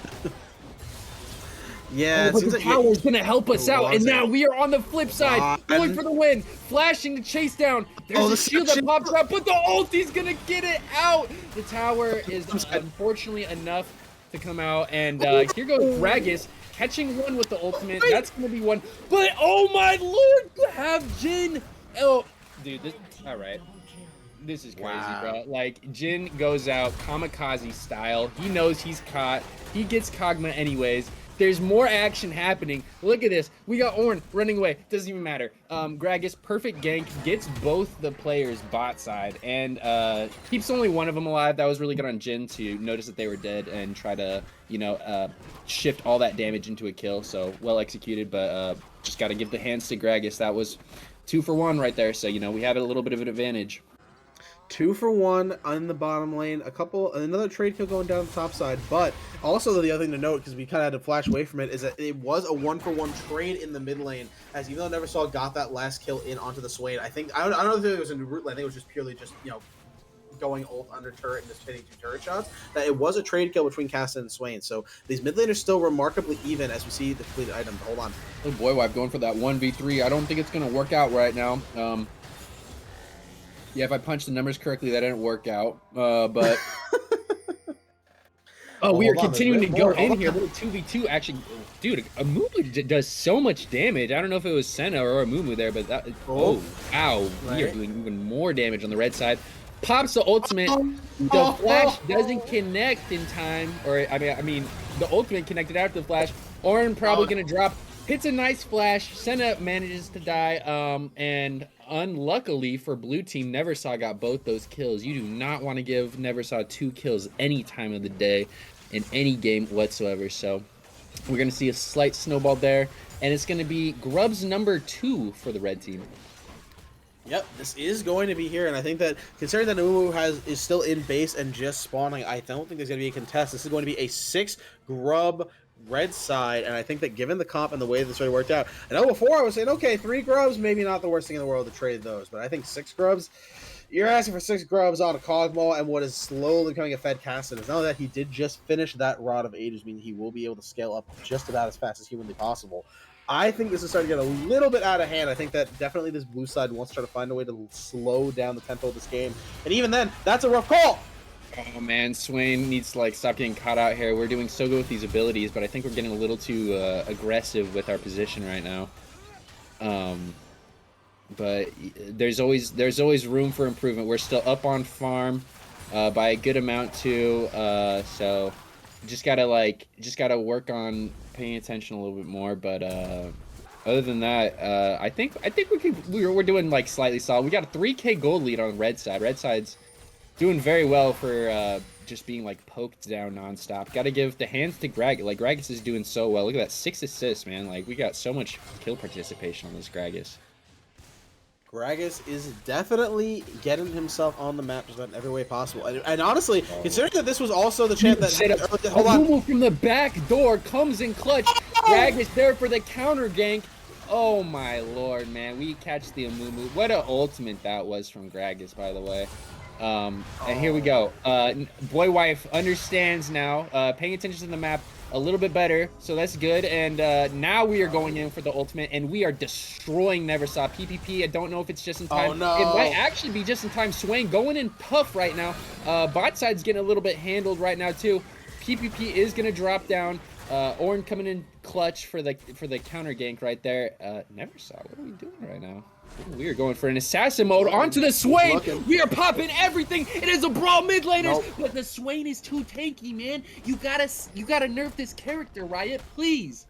Yeah, but the tower is going to help us out, and now we are on the flip side, going for the win, flashing to chase down. There's a shield that pops out, but the ulti's going to get it out. The tower is unfortunately enough to come out, and here goes Gragas, catching one with the ultimate. That's going to be one, but oh my lord, to have Jin. Oh, dude, all right. This is crazy, bro. Like, Jin goes out kamikaze style. He knows he's caught. He gets Kog'Maw anyways. There's more action happening. Look at this. We got Ornn running away. Doesn't even matter. Gragas, perfect gank, gets both the players bot side, and keeps only one of them alive. That was really good on Jin to notice that they were dead and try to, shift all that damage into a kill. So, well executed, but just got to give the hands to Gragas. That was 2 for 1 right there. So, we had a little bit of an advantage. 2 for 1 on the bottom lane, another trade kill going down the top side, but also the other thing to note, because we kind of had to flash away from it, is that it was a 1 for 1 trade in the mid lane, as even though Never Saw got that last kill in onto the Swain. I don't think it was in the root lane. I think it was just purely going ult under turret and just hitting 2 turret shots. That it was a trade kill between Casta and Swain. So these mid laners are still remarkably even as we see the completed item. Hold on. Oh boy, wipe going for that 1v3. I don't think it's going to work out right now. Yeah, if I punched the numbers correctly, that didn't work out. But we are continuing to go in here. Little 2v2. Actually, dude, Amumu does so much damage. I don't know if it was Senna or Amumu there, but that. Oh, wow. Right. We are doing even more damage on the red side. Pops the ultimate. The flash doesn't connect in time. Or, I mean, the ultimate connected after the flash. Ornn probably going to drop. Hits a nice flash. Senna manages to die. And unluckily for blue team, Neversaw got both those kills. You do not want to give Neversaw 2 kills any time of the day. in any game whatsoever. So we're going to see a slight snowball there, and it's going to be Grub's number 2 for the red team. Yep, this is going to be here, and I think that considering that Uwu is still in base and just spawning, I don't think there's going to be a contest. This is going to be a 6 Grub red side, and I think that given the comp and the way this really worked out, I know before I was saying, okay, 3 Grubs, maybe not the worst thing in the world to trade those, but I think 6 Grubs, you're asking for 6 Grubs on a Cogmo, and what is slowly becoming a Fed Castle is now that he did just finish that Rod of Ages, meaning he will be able to scale up just about as fast as humanly possible. I think this is starting to get a little bit out of hand. I think that definitely this blue side wants to try to find a way to slow down the tempo of this game. And even then, that's a rough call. Oh man, Swain needs to like stop getting caught out here. We're doing so good with these abilities, but I think we're getting a little too aggressive with our position right now. But there's always room for improvement. We're still up on farm by a good amount too. So just gotta work on paying attention a little bit more. But other than that, I think we're doing like slightly solid. We got a 3K gold lead on red side. Red side's doing very well for just being like poked down nonstop. Got to give the hands to Gragas. Like Gragas is doing so well. Look at that, 6 assists, man. Like we got so much kill participation on this Gragas. Gragas is definitely getting himself on the map just about in every way possible. And honestly, considering that this was also the champ that... Hold on. From the back door comes in clutch. Gragas there for the counter gank. Oh my lord, man. We catch the Amumu. What an ultimate that was from Gragas, by the way. And here we go. Boy Wife understands now, paying attention to the map a little bit better, so that's good. And now we are going in for the ultimate, and we are destroying Neversaw. PPP, I don't know if it's just in time. Oh, no. It might actually be just in time. Swain going in puff right now. Bot side's getting a little bit handled right now too. PPP is going to drop down. Orn coming in clutch for the counter gank right there. Neversaw, what are we doing right now? We are going for an assassin mode onto the Swain. We are popping everything. It is a brawl mid laners, but the Swain is too tanky, man. You gotta nerf this character, Riot, please.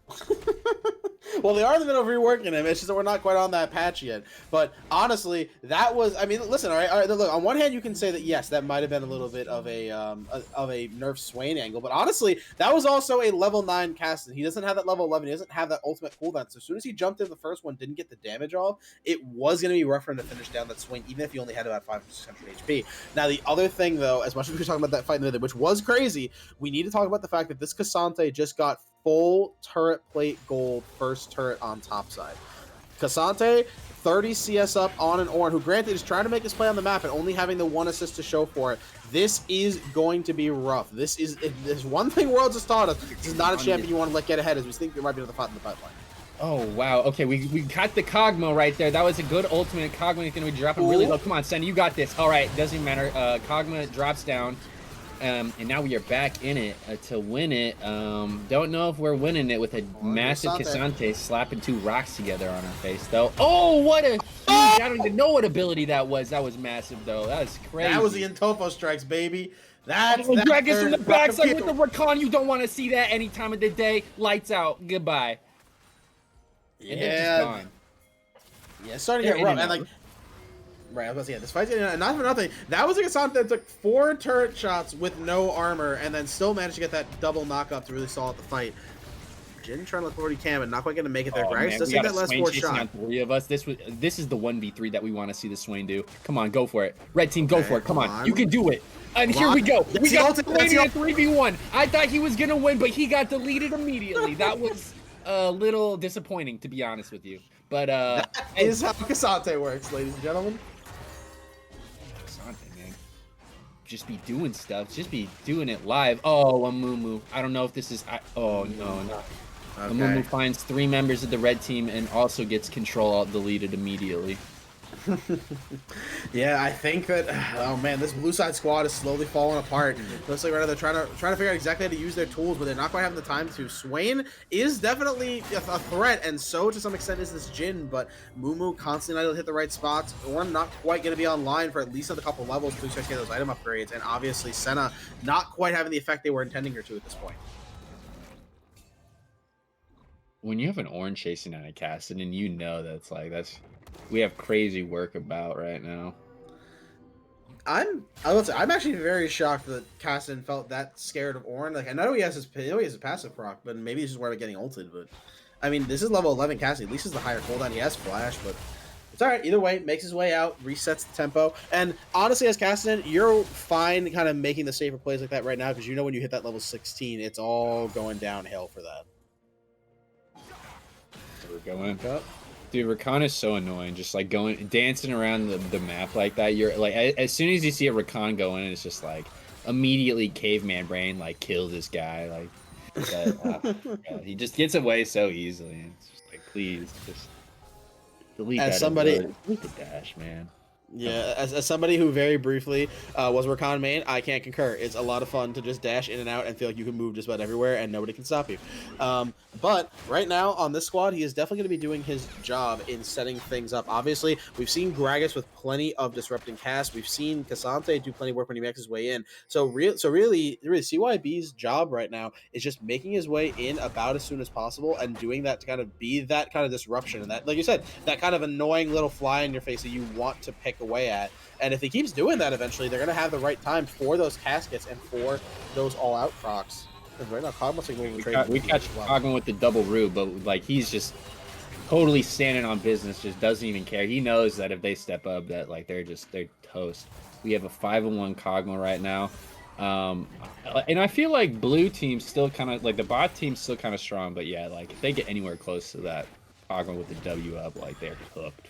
Well, they are in the middle of reworking him. It's just that we're not quite on that patch yet. But honestly, that was, I mean, listen, all right, look, on one hand, you can say that, yes, that might have been a little bit of a nerf Swain angle. But honestly, that was also a level 9 cast. He doesn't have that level 11. He doesn't have that ultimate cooldown. So as soon as he jumped in the first one, didn't get the damage off, it was going to be rough for him to finish down that Swain, even if he only had about 500 or 600 HP. Now, the other thing, though, as much as we were talking about that fight in the middle, which was crazy, we need to talk about the fact that this Cassante just got full turret plate gold first turret on top side. Cassante, 30 CS up on an Orn, who granted is trying to make his play on the map and only having the 1 assist to show for it. This is going to be rough. This is, if there's one thing Worlds has taught us, this is not a champion you want to let get ahead, as we think there might be another fight in the pipeline. Oh, wow. Okay, we got the Cogmo right there. That was a good ultimate. Cogmo is going to be dropping really low. Come on, Senna, you got this. All right, doesn't even matter. Cogmo drops down. And now we are back in it to win it. Don't know if we're winning it with a massive Cassante slapping 2 rocks together on our face, though. Oh, what a huge... I don't even know what ability that was. That was massive, though. That was crazy. That was the Intopo strikes, baby. That's Gragas from the backside with the Rakan. You don't want to see that any time of the day. Lights out. Goodbye. Yeah. And they're just gone. Yeah, it's starting to get rough. And, like... Right, I was gonna say, this fight's getting, and not for nothing, that was a Cassante that took 4 turret shots with no armor and then still managed to get that double knockup to really solve the fight. Jin trying to look forward he can, but not quite gonna make it there. Gragas does take that last 4 shot. 3 of us. This is the 1v3 that we want to see the Swain do. Come on, go for it. Red team, go for it. Come on. You can do it. And here we go. We got Swain in a 3v1. I thought he was gonna win, but he got deleted immediately. That was a little disappointing, to be honest with you. But that is how Cassante works, ladies and gentlemen. Man. Just be doing stuff. Just be doing it live. Oh, Amumu. I don't know if this is... oh, no. Okay. Amumu finds 3 members of the red team and also gets control alt deleted immediately. Yeah, I think that, oh man, this blue side squad is slowly falling apart. Looks like right now they're trying to figure out exactly how to use their tools, but they're not quite having the time to. Swain is definitely a threat, and so to some extent is this Jin, but Mumu constantly not able to hit the right spots. Orn not quite going to be online for at least another couple levels to get those item upgrades, and obviously Senna not quite having the effect they were intending her to at this point. When you have an Orn chasing on a cast, and you know that's we have crazy work about right now. I'm actually very shocked that Caston felt that scared of Ornn. Like I know he has his passive proc, but maybe he's just worried about getting ulted. But I mean, this is level 11 Caston. At least it's the higher cooldown. He has flash, but it's all right. Either way, makes his way out, resets the tempo. And honestly, as Caston, you're fine kind of making the safer plays like that right now because you know when you hit that level 16, it's all going downhill for that. We're going up. Dude, Rakan is so annoying. Just like dancing around the map like that. You're like, as soon as you see a Rakan going, it's just like immediately caveman brain, like kill this guy. Like, God, he just gets away so easily. It's just like, please, just delete As that. somebody, delete the dash, man. Yeah, as somebody who very briefly was Rakan main, I can't concur. It's a lot of fun to just dash in and out and feel like you can move just about everywhere and nobody can stop you. But right now on this squad, he is definitely going to be doing his job in setting things up. Obviously, we've seen Gragas with plenty of disrupting casts. We've seen Cassante do plenty of work when he makes his way in. So really, CYB's job right now is just making his way in about as soon as possible and doing that to kind of be that kind of disruption and that, like you said, that kind of annoying little fly in your face that you want to pick away at. And if he keeps doing that, eventually they're going to have the right time for those caskets and for those all-out procs. Because right now, Cogma's like moving trade. We catch Cogman with the double root, but like he's just totally standing on business, just doesn't even care. He knows that if they step up, that like they're toast. We have a 5-1 Cogma right now. And I feel like blue team's still kind of like the bot team's still kind of strong, but yeah, like if they get anywhere close to that Cogma with the W up, like they're hooked.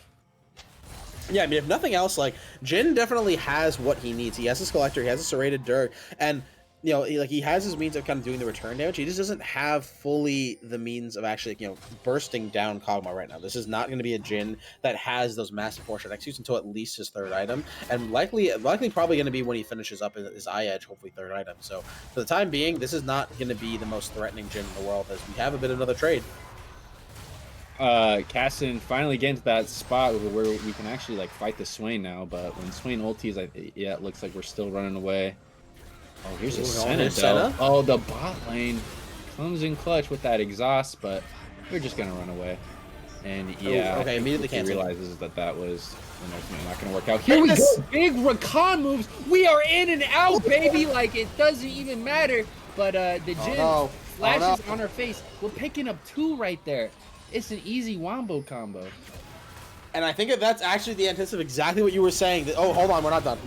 Yeah, I mean, if nothing else, like, Jhin definitely has what he needs. He has his collector, he has a serrated dirt, and, you know, he has his means of kind of doing the return damage. He just doesn't have fully the means of actually, you know, bursting down Kog'Maw right now. This is not going to be a Jhin that has those massive portion executes until at least his third item, and likely probably going to be when he finishes up his eye edge, hopefully third item. So, for the time being, this is not going to be the most threatening Jhin in the world, as we have a bit of another trade. Caston finally getting to that spot where we can actually like fight the Swain now, but when Swain ultis, yeah, it looks like we're still running away. Oh, here's a Senna. Oh, the bot lane comes in clutch with that exhaust, but we're just gonna run away. And yeah, okay, immediately cancel. Realizes that was not gonna work out. Here we go, big Rakan moves. We are in and out, baby. Like it doesn't even matter. But the Jhin flashes on our face. We're picking up 2 right there. It's an easy wombo combo. And I think that that's actually the antithesis of exactly what you were saying. Oh, hold on, we're not done.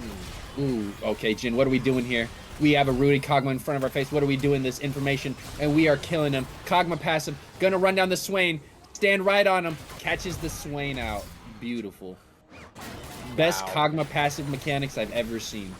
Ooh, okay, Jhin, what are we doing here? We have a rooted Kog'Maw in front of our face. What are we doing this information? And we are killing him. Kog'Maw passive, gonna run down the Swain. Stand right on him. Catches the Swain out. Beautiful. Best Kog'Maw passive mechanics I've ever seen.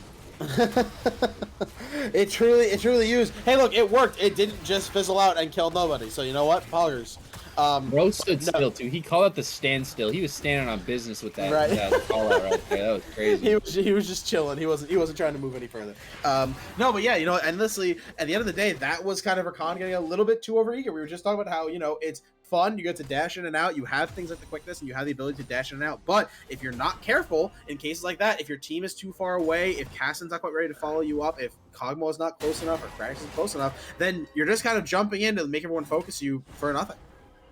It truly used. Hey, look, it worked. It didn't just fizzle out and kill nobody. So you know what? Poggers. Bro stood still too. He called out the standstill. He was standing on business with that, that call out right there. That was crazy. He was just chilling. He wasn't trying to move any further. No, but yeah, you know, endlessly. At the end of the day, that was kind of Rakan getting a little bit too overeager. We were just talking about how, you know, it's fun. You get to dash in and out. You have things like the quickness, and you have the ability to dash in and out. But if you're not careful in cases like that, if your team is too far away, if Caston's not quite ready to follow you up, if Kog'Maw is not close enough, or Gragas isn't close enough, then you're just kind of jumping in to make everyone focus you for nothing.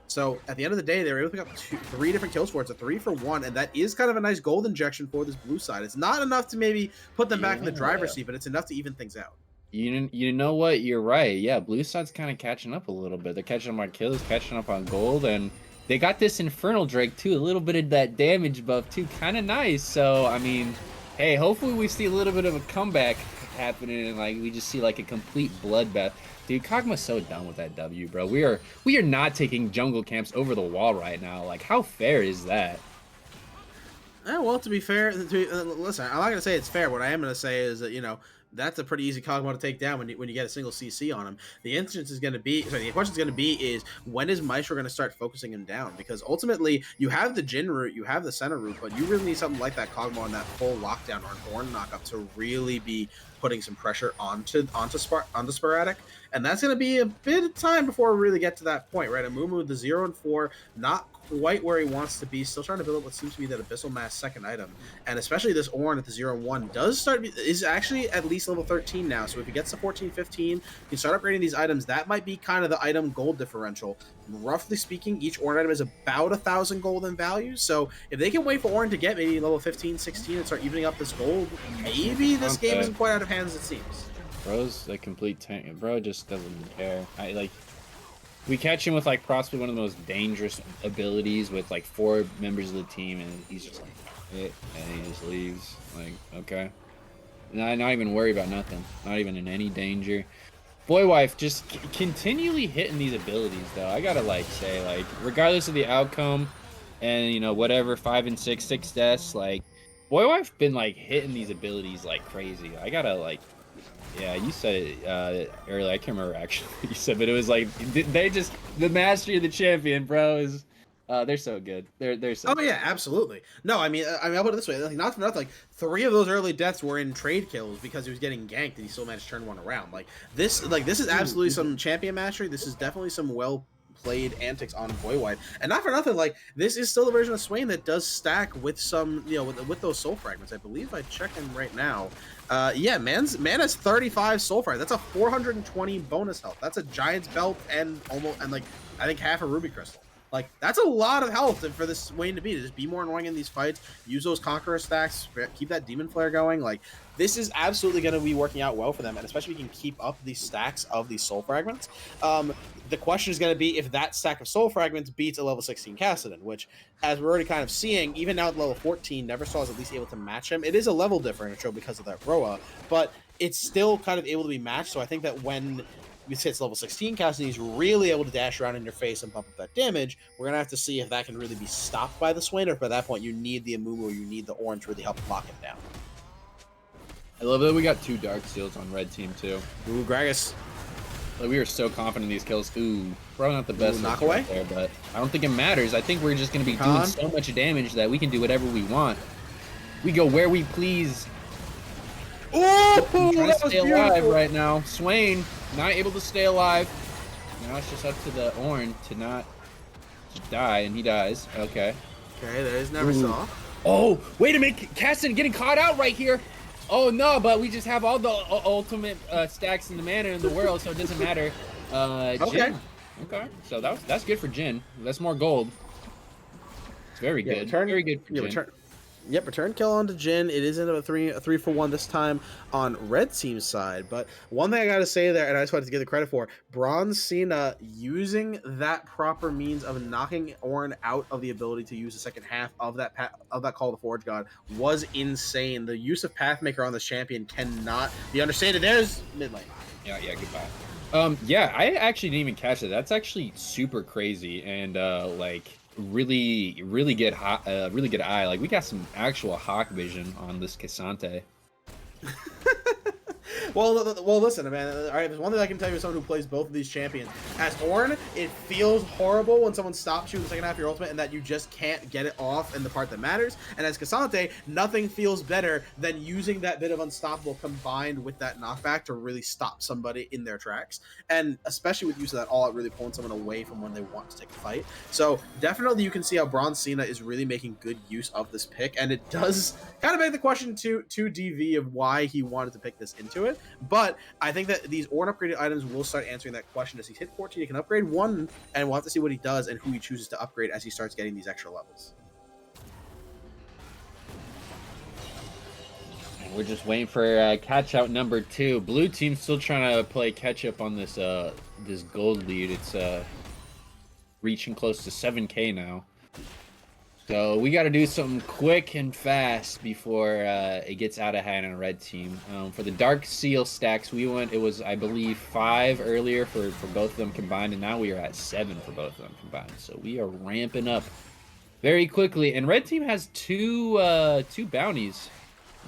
So at the end of the day, they were able to pick up 3 different kills for it. It's a 3 for 1, and that is kind of a nice gold injection for this blue side. It's not enough to maybe put them back in the driver's seat, but it's enough to even things out. You know what? You're right. Yeah, blue side's kind of catching up a little bit. They're catching up on kills, catching up on gold, and they got this Infernal Drake too. A little bit of that damage buff too, kind of nice. So I mean, hey, hopefully we see a little bit of a comeback happening, and like we just see like a complete bloodbath. Dude, Kog'Maw's so done with that W, bro. We are not taking jungle camps over the wall right now. Like, how fair is that? Well, to be fair, listen, I'm not going to say it's fair. What I am going to say is that, you know, that's a pretty easy Kog'Maw to take down when you get a single CC on him. The instance is going to be, the question is going to be is, when is Maestro going to start focusing him down? Because ultimately, you have the Jhin route, you have the center route, but you really need something like that Kog'Maw and that full lockdown or an Ornn knockup to really be putting some pressure onto Sporadic. And that's going to be a bit of time before we really get to that point, right? Amumu, the 0 and 4, not quite where he wants to be. Still trying to build up what seems to be that Abyssal Mass second item, and especially this Ornn at the 0-1 is actually at least level 13 now. So if he gets to 14, 15, he can start upgrading these items. That might be kind of the item gold differential. Roughly speaking, each Ornn item is about 1,000 gold in value. So if they can wait for Ornn to get maybe level 15, 16 and start evening up this gold, maybe this game isn't quite out of hands as it seems. Bro's a complete tank. Bro just doesn't care. We catch him with like possibly one of the most dangerous abilities with like 4 members of the team, and he's just like, and he just leaves. Like, okay, not even worry about nothing. Not even in any danger. Boy Wife just continually hitting these abilities though. I gotta like say, like, regardless of the outcome, and you know whatever 5 and 6 deaths, like Boy Wife been like hitting these abilities like crazy. I gotta like. Yeah, you said it earlier. I can't remember actually what you said, but it was like the mastery of the champion, bro. Is they're so good. They're so. Oh good. yeah, absolutely. No, I mean I'll put it this way. Like, not for nothing. Like 3 of those early deaths were in trade kills because he was getting ganked and he still managed to turn one around. Like this is absolutely some champion mastery. This is definitely some well played antics on Boy White, and not for nothing. Like this is still the version of Swain that does stack with some, you know, with those soul fragments. I believe I check him right now. Yeah, man has 35 soul fragments. That's a 420 bonus health. That's a giant's belt and like I think half a ruby crystal. Like that's a lot of health for this Swain to just be more annoying in these fights. Use those conqueror stacks. Keep that demon flare going. Like this is absolutely going to be working out well for them, and especially if we can keep up these stacks of these soul fragments. The question is going to be if that stack of soul fragments beats a level 16 Kassadin, which, as we're already kind of seeing, even now at level 14, Neversaw is at least able to match him. It is a level differential because of that Roa, but it's still kind of able to be matched. So I think that when this hits level 16 Kassadin, he's really able to dash around in your face and bump up that damage. We're going to have to see if that can really be stopped by the Swain, or if by that point you need the Amumu or you need the Orange to really help lock him down. I love that we got 2 Dark Seals on red team too. Ooh, Gragas. Like, we were so confident in these kills. Ooh, probably not the best knock away there, but I don't think it matters. I think we're just going to be doing so much damage that we can do whatever we want. We go where we please. Oh, trying to stay alive right now. Swain not able to stay alive. Now it's just up to the Ornn to not die, and he dies. Okay. Okay, there's Neversaw. Oh, wait a minute. Kassadin getting caught out right here. Oh no, but we just have all the ultimate stacks in the mana in the world, so it doesn't matter. Okay. Jin. Okay. So that's good for Jin. That's more gold. It's very good. Very good for Jin. Return kill onto Jin. It is in a 3-for-1 this time on red team's side. But one thing I gotta say there, and I just wanted to give the credit for, Bronze Cena using that proper means of knocking Ornn out of the ability to use the second half of that Call of the Forge God was insane. The use of Pathmaker on this champion cannot be understated. There's mid lane. Yeah, goodbye. Yeah, I actually didn't even catch it. That's actually super crazy and like really good eye. Like we got some actual hawk vision on this Cassante. Well, listen, man. All right, there's one thing I can tell you as someone who plays both of these champions. As Ornn, it feels horrible when someone stops you in the second half of your ultimate and that you just can't get it off in the part that matters. And as Cassante, nothing feels better than using that bit of unstoppable combined with that knockback to really stop somebody in their tracks. And especially with use of that all-out, really pulling someone away from when they want to take a fight. So definitely you can see how Bronze Cena is really making good use of this pick. And it does kind of beg the question to DV of why he wanted to pick this into it. But I think that these Ornn upgraded items will start answering that question. As he's hit 14, he can upgrade 1, and we'll have to see what he does and who he chooses to upgrade as he starts getting these extra levels. We're just waiting for catch out number 2. Blue team's still trying to play catch up on this this gold lead. It's reaching close to 7K now. So we got to do something quick and fast before it gets out of hand on a red team. For the Dark Seal stacks, it was, I believe, 5 earlier for both of them combined, and now we are at 7 for both of them combined. So we are ramping up very quickly. And red team has two bounties,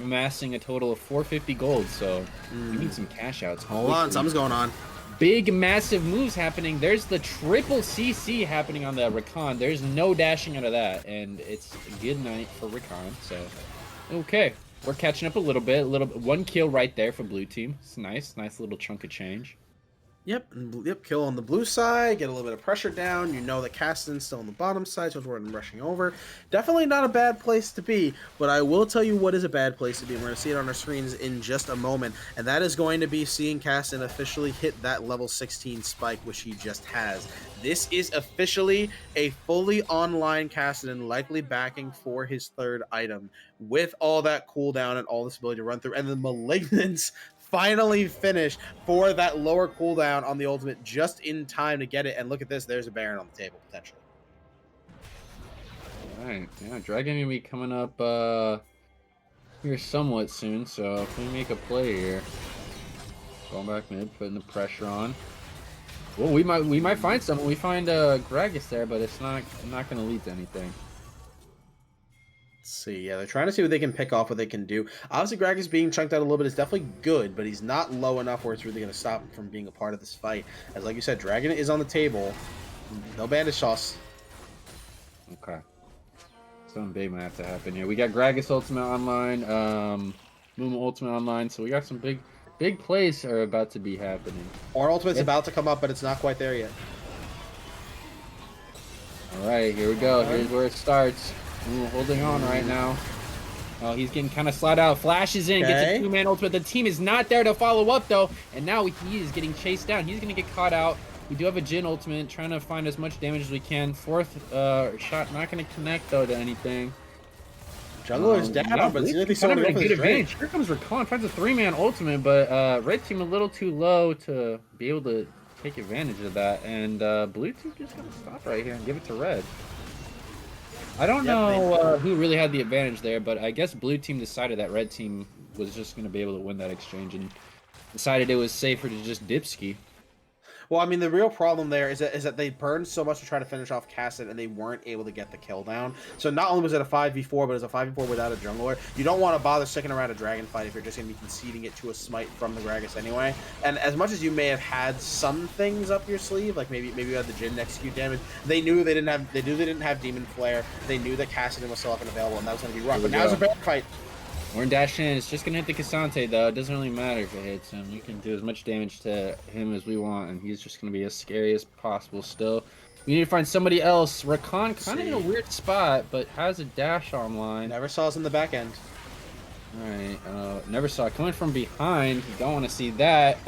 amassing a total of 450 gold. So we need some cash outs. Hold on, something's going on. Big, massive moves happening. There's the triple CC happening on the Rakan. There's no dashing out of that, and it's a good night for Rakan. So, okay, we're catching up a little bit. 1 kill right there for blue team. It's nice little chunk of change. Yep, kill on the blue side, get a little bit of pressure down. You know that Caston's still on the bottom side, so we're rushing over. Definitely not a bad place to be, but I will tell you what is a bad place to be. We're going to see it on our screens in just a moment, and that is going to be seeing Caston officially hit that level 16 spike, which he just has. This is officially a fully online Caston, likely backing for his third item, with all that cooldown and all this ability to run through, and the Malignance finally finished for that lower cooldown on the ultimate just in time to get it. And look at this, there's a Baron on the table potentially. All right, yeah, Dragon gonna be coming up here somewhat soon, so if we make a play here, going back mid, putting the pressure on. Well, we might find someone. We find Gragas there, but it's not gonna lead to anything. See, yeah, they're trying to see what they can pick off, what they can do. Obviously, Gragas being chunked out a little bit is definitely good, but he's not low enough where it's really going to stop him from being a part of this fight. As like you said, Dragon is on the table. No bandage toss. Okay. Something big might have to happen here. We got Gragas ultimate online, Mumu ultimate online, so we got some big plays are about to be happening. Our ultimate's about to come up, but it's not quite there yet. All right, here we go. Here's where it starts. Ooh, holding on right now. Oh, he's getting kind of slid out. Flashes in, gets a two-man ultimate. The team is not there to follow up, though. And now he is getting chased down. He's going to get caught out. We do have a Jhin ultimate, trying to find as much damage as we can. Fourth shot, not going to connect, though, to anything. Jungler's down, yeah, but it's going to be kind of so a good advantage. Here comes Rakan, finds a three-man ultimate, but red team a little too low to be able to take advantage of that. And blue team just going to stop right here and give it to red. I don't know who really had the advantage there, but I guess blue team decided that red team was just going to be able to win that exchange and decided it was safer to just dipski. Well, I mean, the real problem there is that they burned so much to try to finish off Cassid, and they weren't able to get the kill down. So not only was it a 5v4, but it was a 5v4 without a jungler. You don't want to bother sticking around a dragon fight if you're just going to be conceding it to a smite from the Gragas anyway. And as much as you may have had some things up your sleeve, like maybe you had the Jhin execute damage, they knew they didn't have Demon Flare. They knew that Cassidon was still up and available, and that was going to be rough. But now it's a bear fight. We're in dash in. It's just going to hit the Cassante, though. It doesn't really matter if it hits him. You can do as much damage to him as we want, and he's just going to be as scary as possible still. We need to find somebody else. Rakan kind of in a weird spot, but has a dash online. Never saw us in the back end. Alright, never saw it. Coming from behind. You don't want to see that.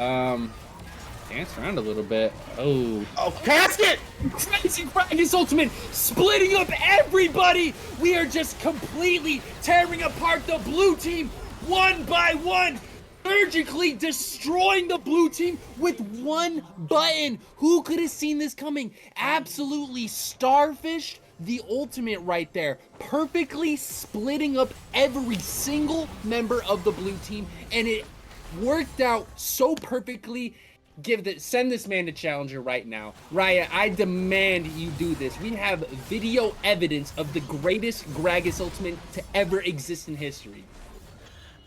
Dance around a little bit. Oh, casket! Crazy Gragas ultimate splitting up everybody. We are just completely tearing apart the blue team one by one, surgically destroying the blue team with one button. Who could have seen this coming? Absolutely starfished the ultimate right there, perfectly splitting up every single member of the blue team, and it worked out so perfectly. Send this man to Challenger right now. Riot, I demand you do this. We have video evidence of the greatest Gragas ultimate to ever exist in history.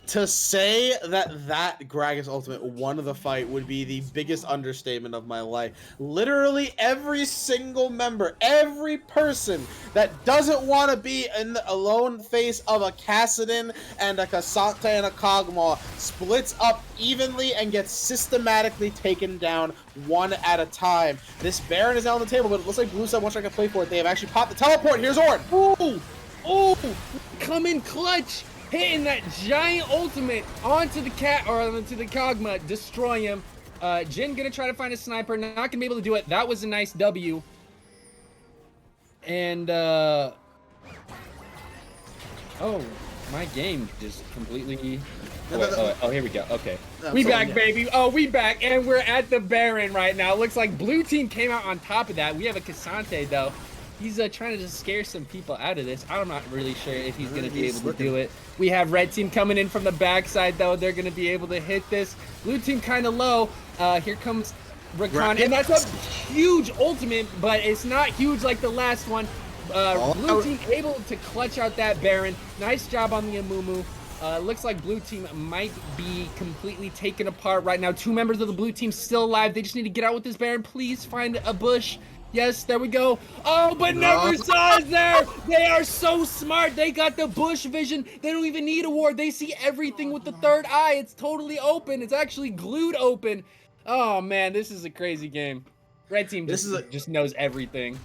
To say that Gragas ultimate won the fight would be the biggest understatement of my life. Literally every single member, every person that doesn't want to be in the alone face of a Cassidon and a Cassante and a Kog'Maw splits up evenly and gets systematically taken down one at a time. This Baron is now on the table, but it looks like Blue Side wants to play for it. They have actually popped the teleport. Here's Ornn. Ooh! Oh! Come in clutch! Hitting that giant ultimate onto the onto the Kog'Maw, destroy him. Jhin gonna try to find a sniper, not gonna be able to do it. That was a nice W. And oh, my game just completely. Oh, here we go. Okay, we back, baby. Oh, we back, and we're at the Baron right now. Looks like blue team came out on top of that. We have a Cassante though. He's trying to just scare some people out of this. I'm not really sure if he's going to be able to do it. We have red team coming in from the backside, though. They're going to be able to hit this. Blue team kind of low. Here comes Rakan. And that's a huge ultimate, but it's not huge like the last one. Blue team able to clutch out that Baron. Nice job on the Amumu. Looks like blue team might be completely taken apart right now. Two members of the blue team still alive. They just need to get out with this Baron. Please find a bush. Yes, there we go. Oh, but never saw us there. They are so smart. They got the bush vision. They don't even need a ward. They see everything with the third eye. It's totally open. It's actually glued open. Oh man, this is a crazy game. Red team just knows everything.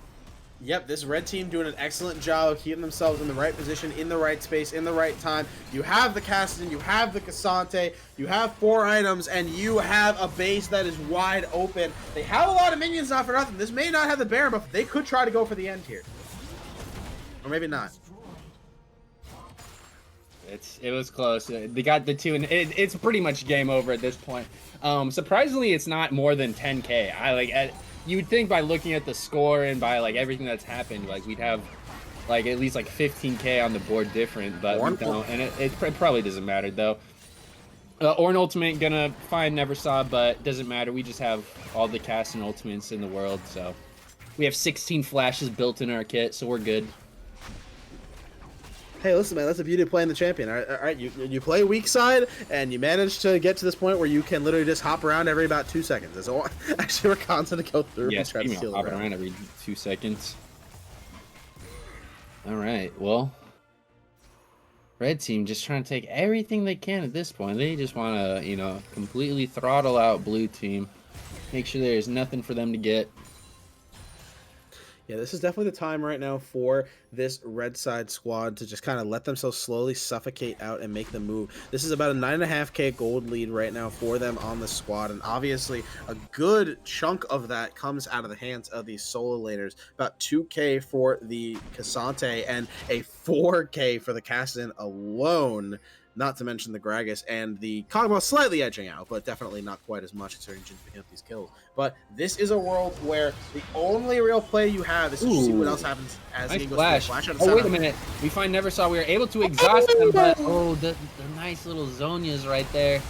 Yep, this red team doing an excellent job of keeping themselves in the right position, in the right space, in the right time. You have the Kassadin, you have the Cassante, you have 4 items, and you have a base that is wide open. They have a lot of minions, not for nothing. This may not have the Baron buff. They could try to go for the end here. Or maybe not. It was close. They got the 2, and it's pretty much game over at this point. Surprisingly, it's not more than 10K. You would think by looking at the score and by like everything that's happened, like we'd have like at least like 15K on the board different, but we don't, and it probably doesn't matter though. Ornn Ultimate gonna find Neversaw, but doesn't matter. We just have all the cast and ultimates in the world, so we have 16 flashes built in our kit, so we're good. Hey, listen, man, that's the beauty of playing the champion. All right, you play weak side, and you manage to get to this point where you can literally just hop around every about 2 seconds. That's all. Actually, we're constantly go through yeah, and try to steal hopping around every 2 seconds. All right, well, red team just trying to take everything they can at this point. They just want to, you know, completely throttle out blue team, make sure there's nothing for them to get. Yeah, this is definitely the time right now for this red side squad to just kind of let themselves slowly suffocate out and make the move. This is about a 9.5K gold lead right now for them on the squad, and obviously a good chunk of that comes out of the hands of these solo laners. About 2K for the Cassante and a 4K for the Kassadin alone. Not to mention the Gragas and the Kog'Maw slightly edging out, but definitely not quite as much considering Jin's picking up these kills. But this is a world where the only real play you have is to see what else happens as nice he goes flash. Flash out of Oh, wait a setup. minute. We find Neversaw. We were able to exhaust them, but the nice little Zonias right there.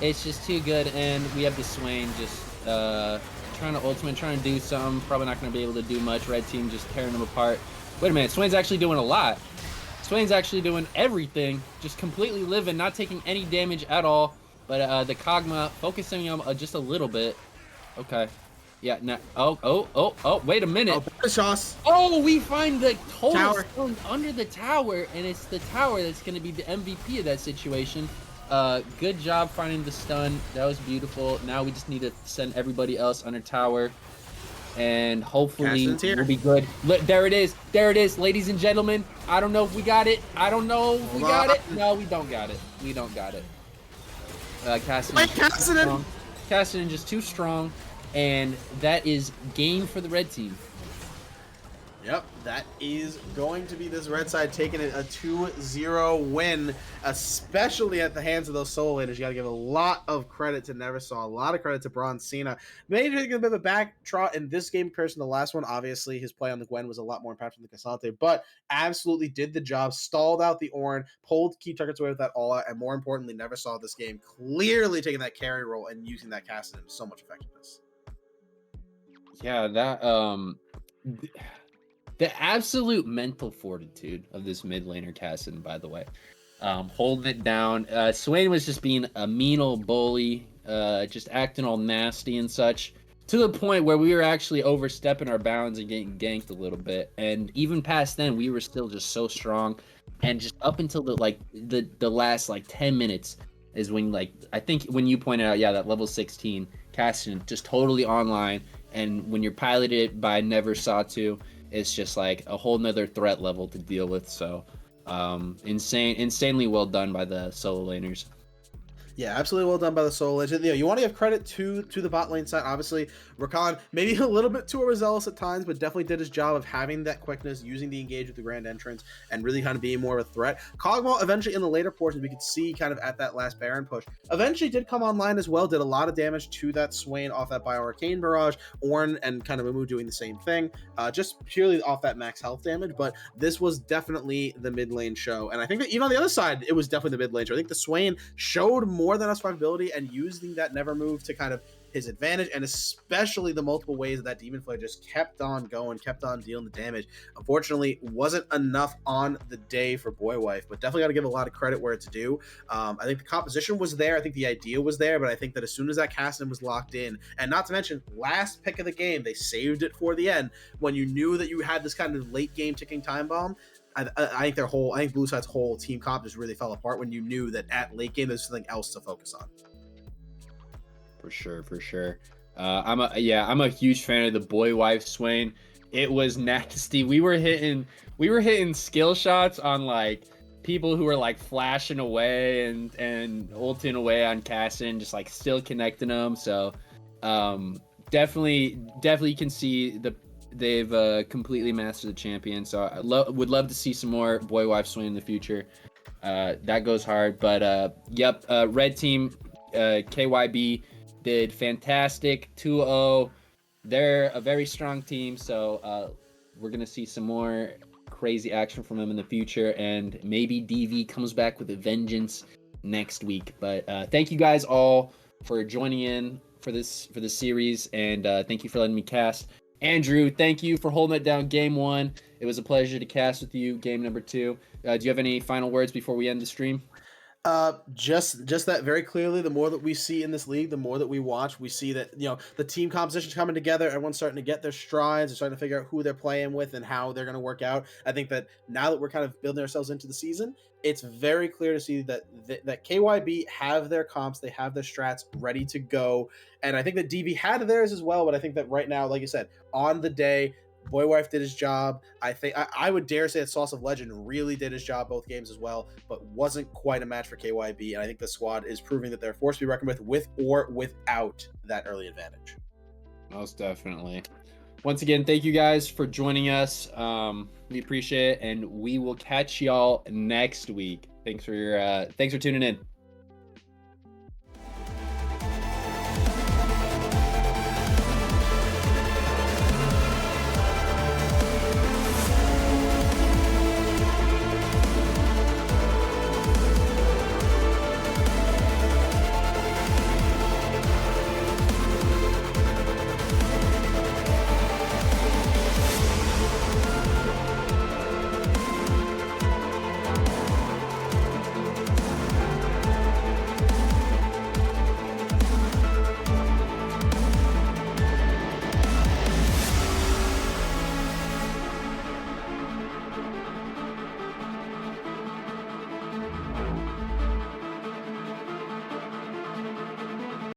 It's just too good, and we have the Swain just trying to ultimate, trying to do something. Probably not going to be able to do much. Red team just tearing them apart. Wait a minute. Swain's actually doing a lot. Swain's actually doing everything, just completely living, not taking any damage at all. But the Kog'Maw focusing on just a little bit. Okay. Yeah, no. Oh, wait a minute. Oh, we find the total stone under the tower, and it's the tower that's going to be the MVP of that situation. Good job finding the stun. That was beautiful. Now we just need to send everybody else under tower. And hopefully we'll be good. Look, there it is. There it is, ladies and gentlemen. I don't know if we got it. I don't know if we got it. No, we don't got it. We don't got it. Kassadin just too strong. And that is game for the red team. Yep, that is going to be this red side taking it a 2-0 win, especially at the hands of those solo laners. You got to give a lot of credit to Neversaw, a lot of credit to Bronze Cena. Maybe taking a bit of a back trot in this game comparison to the last one. Obviously, his play on the Gwen was a lot more impactful than the Cassante, but absolutely did the job, stalled out the Ornn, pulled key targets away with that all out, and more importantly, Neversaw this game clearly taking that carry role and using that Kassadin with so much effectiveness. Yeah, that the absolute mental fortitude of this mid laner Kassadin, by the way, holding it down. Swain was just being a mean old bully, just acting all nasty and such, to the point where we were actually overstepping our bounds and getting ganked a little bit. And even past then, we were still just so strong. And just up until the last like 10 minutes is when, like, I think when you pointed out, yeah, that level 16 Kassadin just totally online. And when you're piloted by Neversaw, it's just like a whole nother threat level to deal with. So insanely well done by the solo laners. Yeah, absolutely well done by the solo legend. You want to give credit to the bot lane side. Obviously, Rakan maybe a little bit too overzealous at times, but definitely did his job of having that quickness, using the engage with the grand entrance, and really kind of being more of a threat. Kog'Maw eventually in the later portions, we could see kind of at that last Baron push, eventually did come online as well, did a lot of damage to that Swain off that Bio-Arcane Barrage, Ornn and kind of Mumu doing the same thing, just purely off that max health damage, but this was definitely the mid lane show. And I think that even on the other side, it was definitely the mid lane show. I think the Swain showed more than us survivability and using that never move to kind of his advantage, and especially the multiple ways that Demon Flare just kept on going, kept on dealing the damage. Unfortunately, wasn't enough on the day for Boy Wife, but definitely got to give a lot of credit where it's due. I think the composition was there. I think the idea was there, but I think that as soon as that Kassadin was locked in, and not to mention last pick of the game, they saved it for the end when you knew that you had this kind of late game ticking time bomb. I think Blue Side's whole team comp just really fell apart when you knew that at late game there's something else to focus on. For sure, for sure. I'm a huge fan of the boy wife Swain. It was nasty. We were hitting skill shots on like people who were like flashing away and ulting away on Cassin, just like still connecting them. So definitely you can see they've completely mastered the champion. So I would love to see some more boy wife Swain in the future. That goes hard. But red team KYB did fantastic. 2-0. They're a very strong team, so we're gonna see some more crazy action from them in the future, and maybe DV comes back with a vengeance next week. But thank you guys all for joining in for this series, and thank you for letting me cast. Andrew, thank you for holding it down game 1. It was a pleasure to cast with you game number 2. Do you have any final words before we end the stream? Just that very clearly, the more that we see in this league, the more that we watch, we see that, the team composition's coming together. Everyone's starting to get their strides. They're starting to figure out who they're playing with and how they're going to work out. I think that now that we're kind of building ourselves into the season, it's very clear to see that that KYB have their comps, they have their strats ready to go. And I think that DV had theirs as well, but I think that right now, like you said, on the day, Boy Wife did his job. I think I would dare say that Sauce of Legend really did his job both games as well, but wasn't quite a match for KYB. And I think the squad is proving that they're a force to be reckoned with or without that early advantage. Most definitely. Once again, thank you guys for joining us. We appreciate it, and we will catch y'all next week. Thanks for tuning in.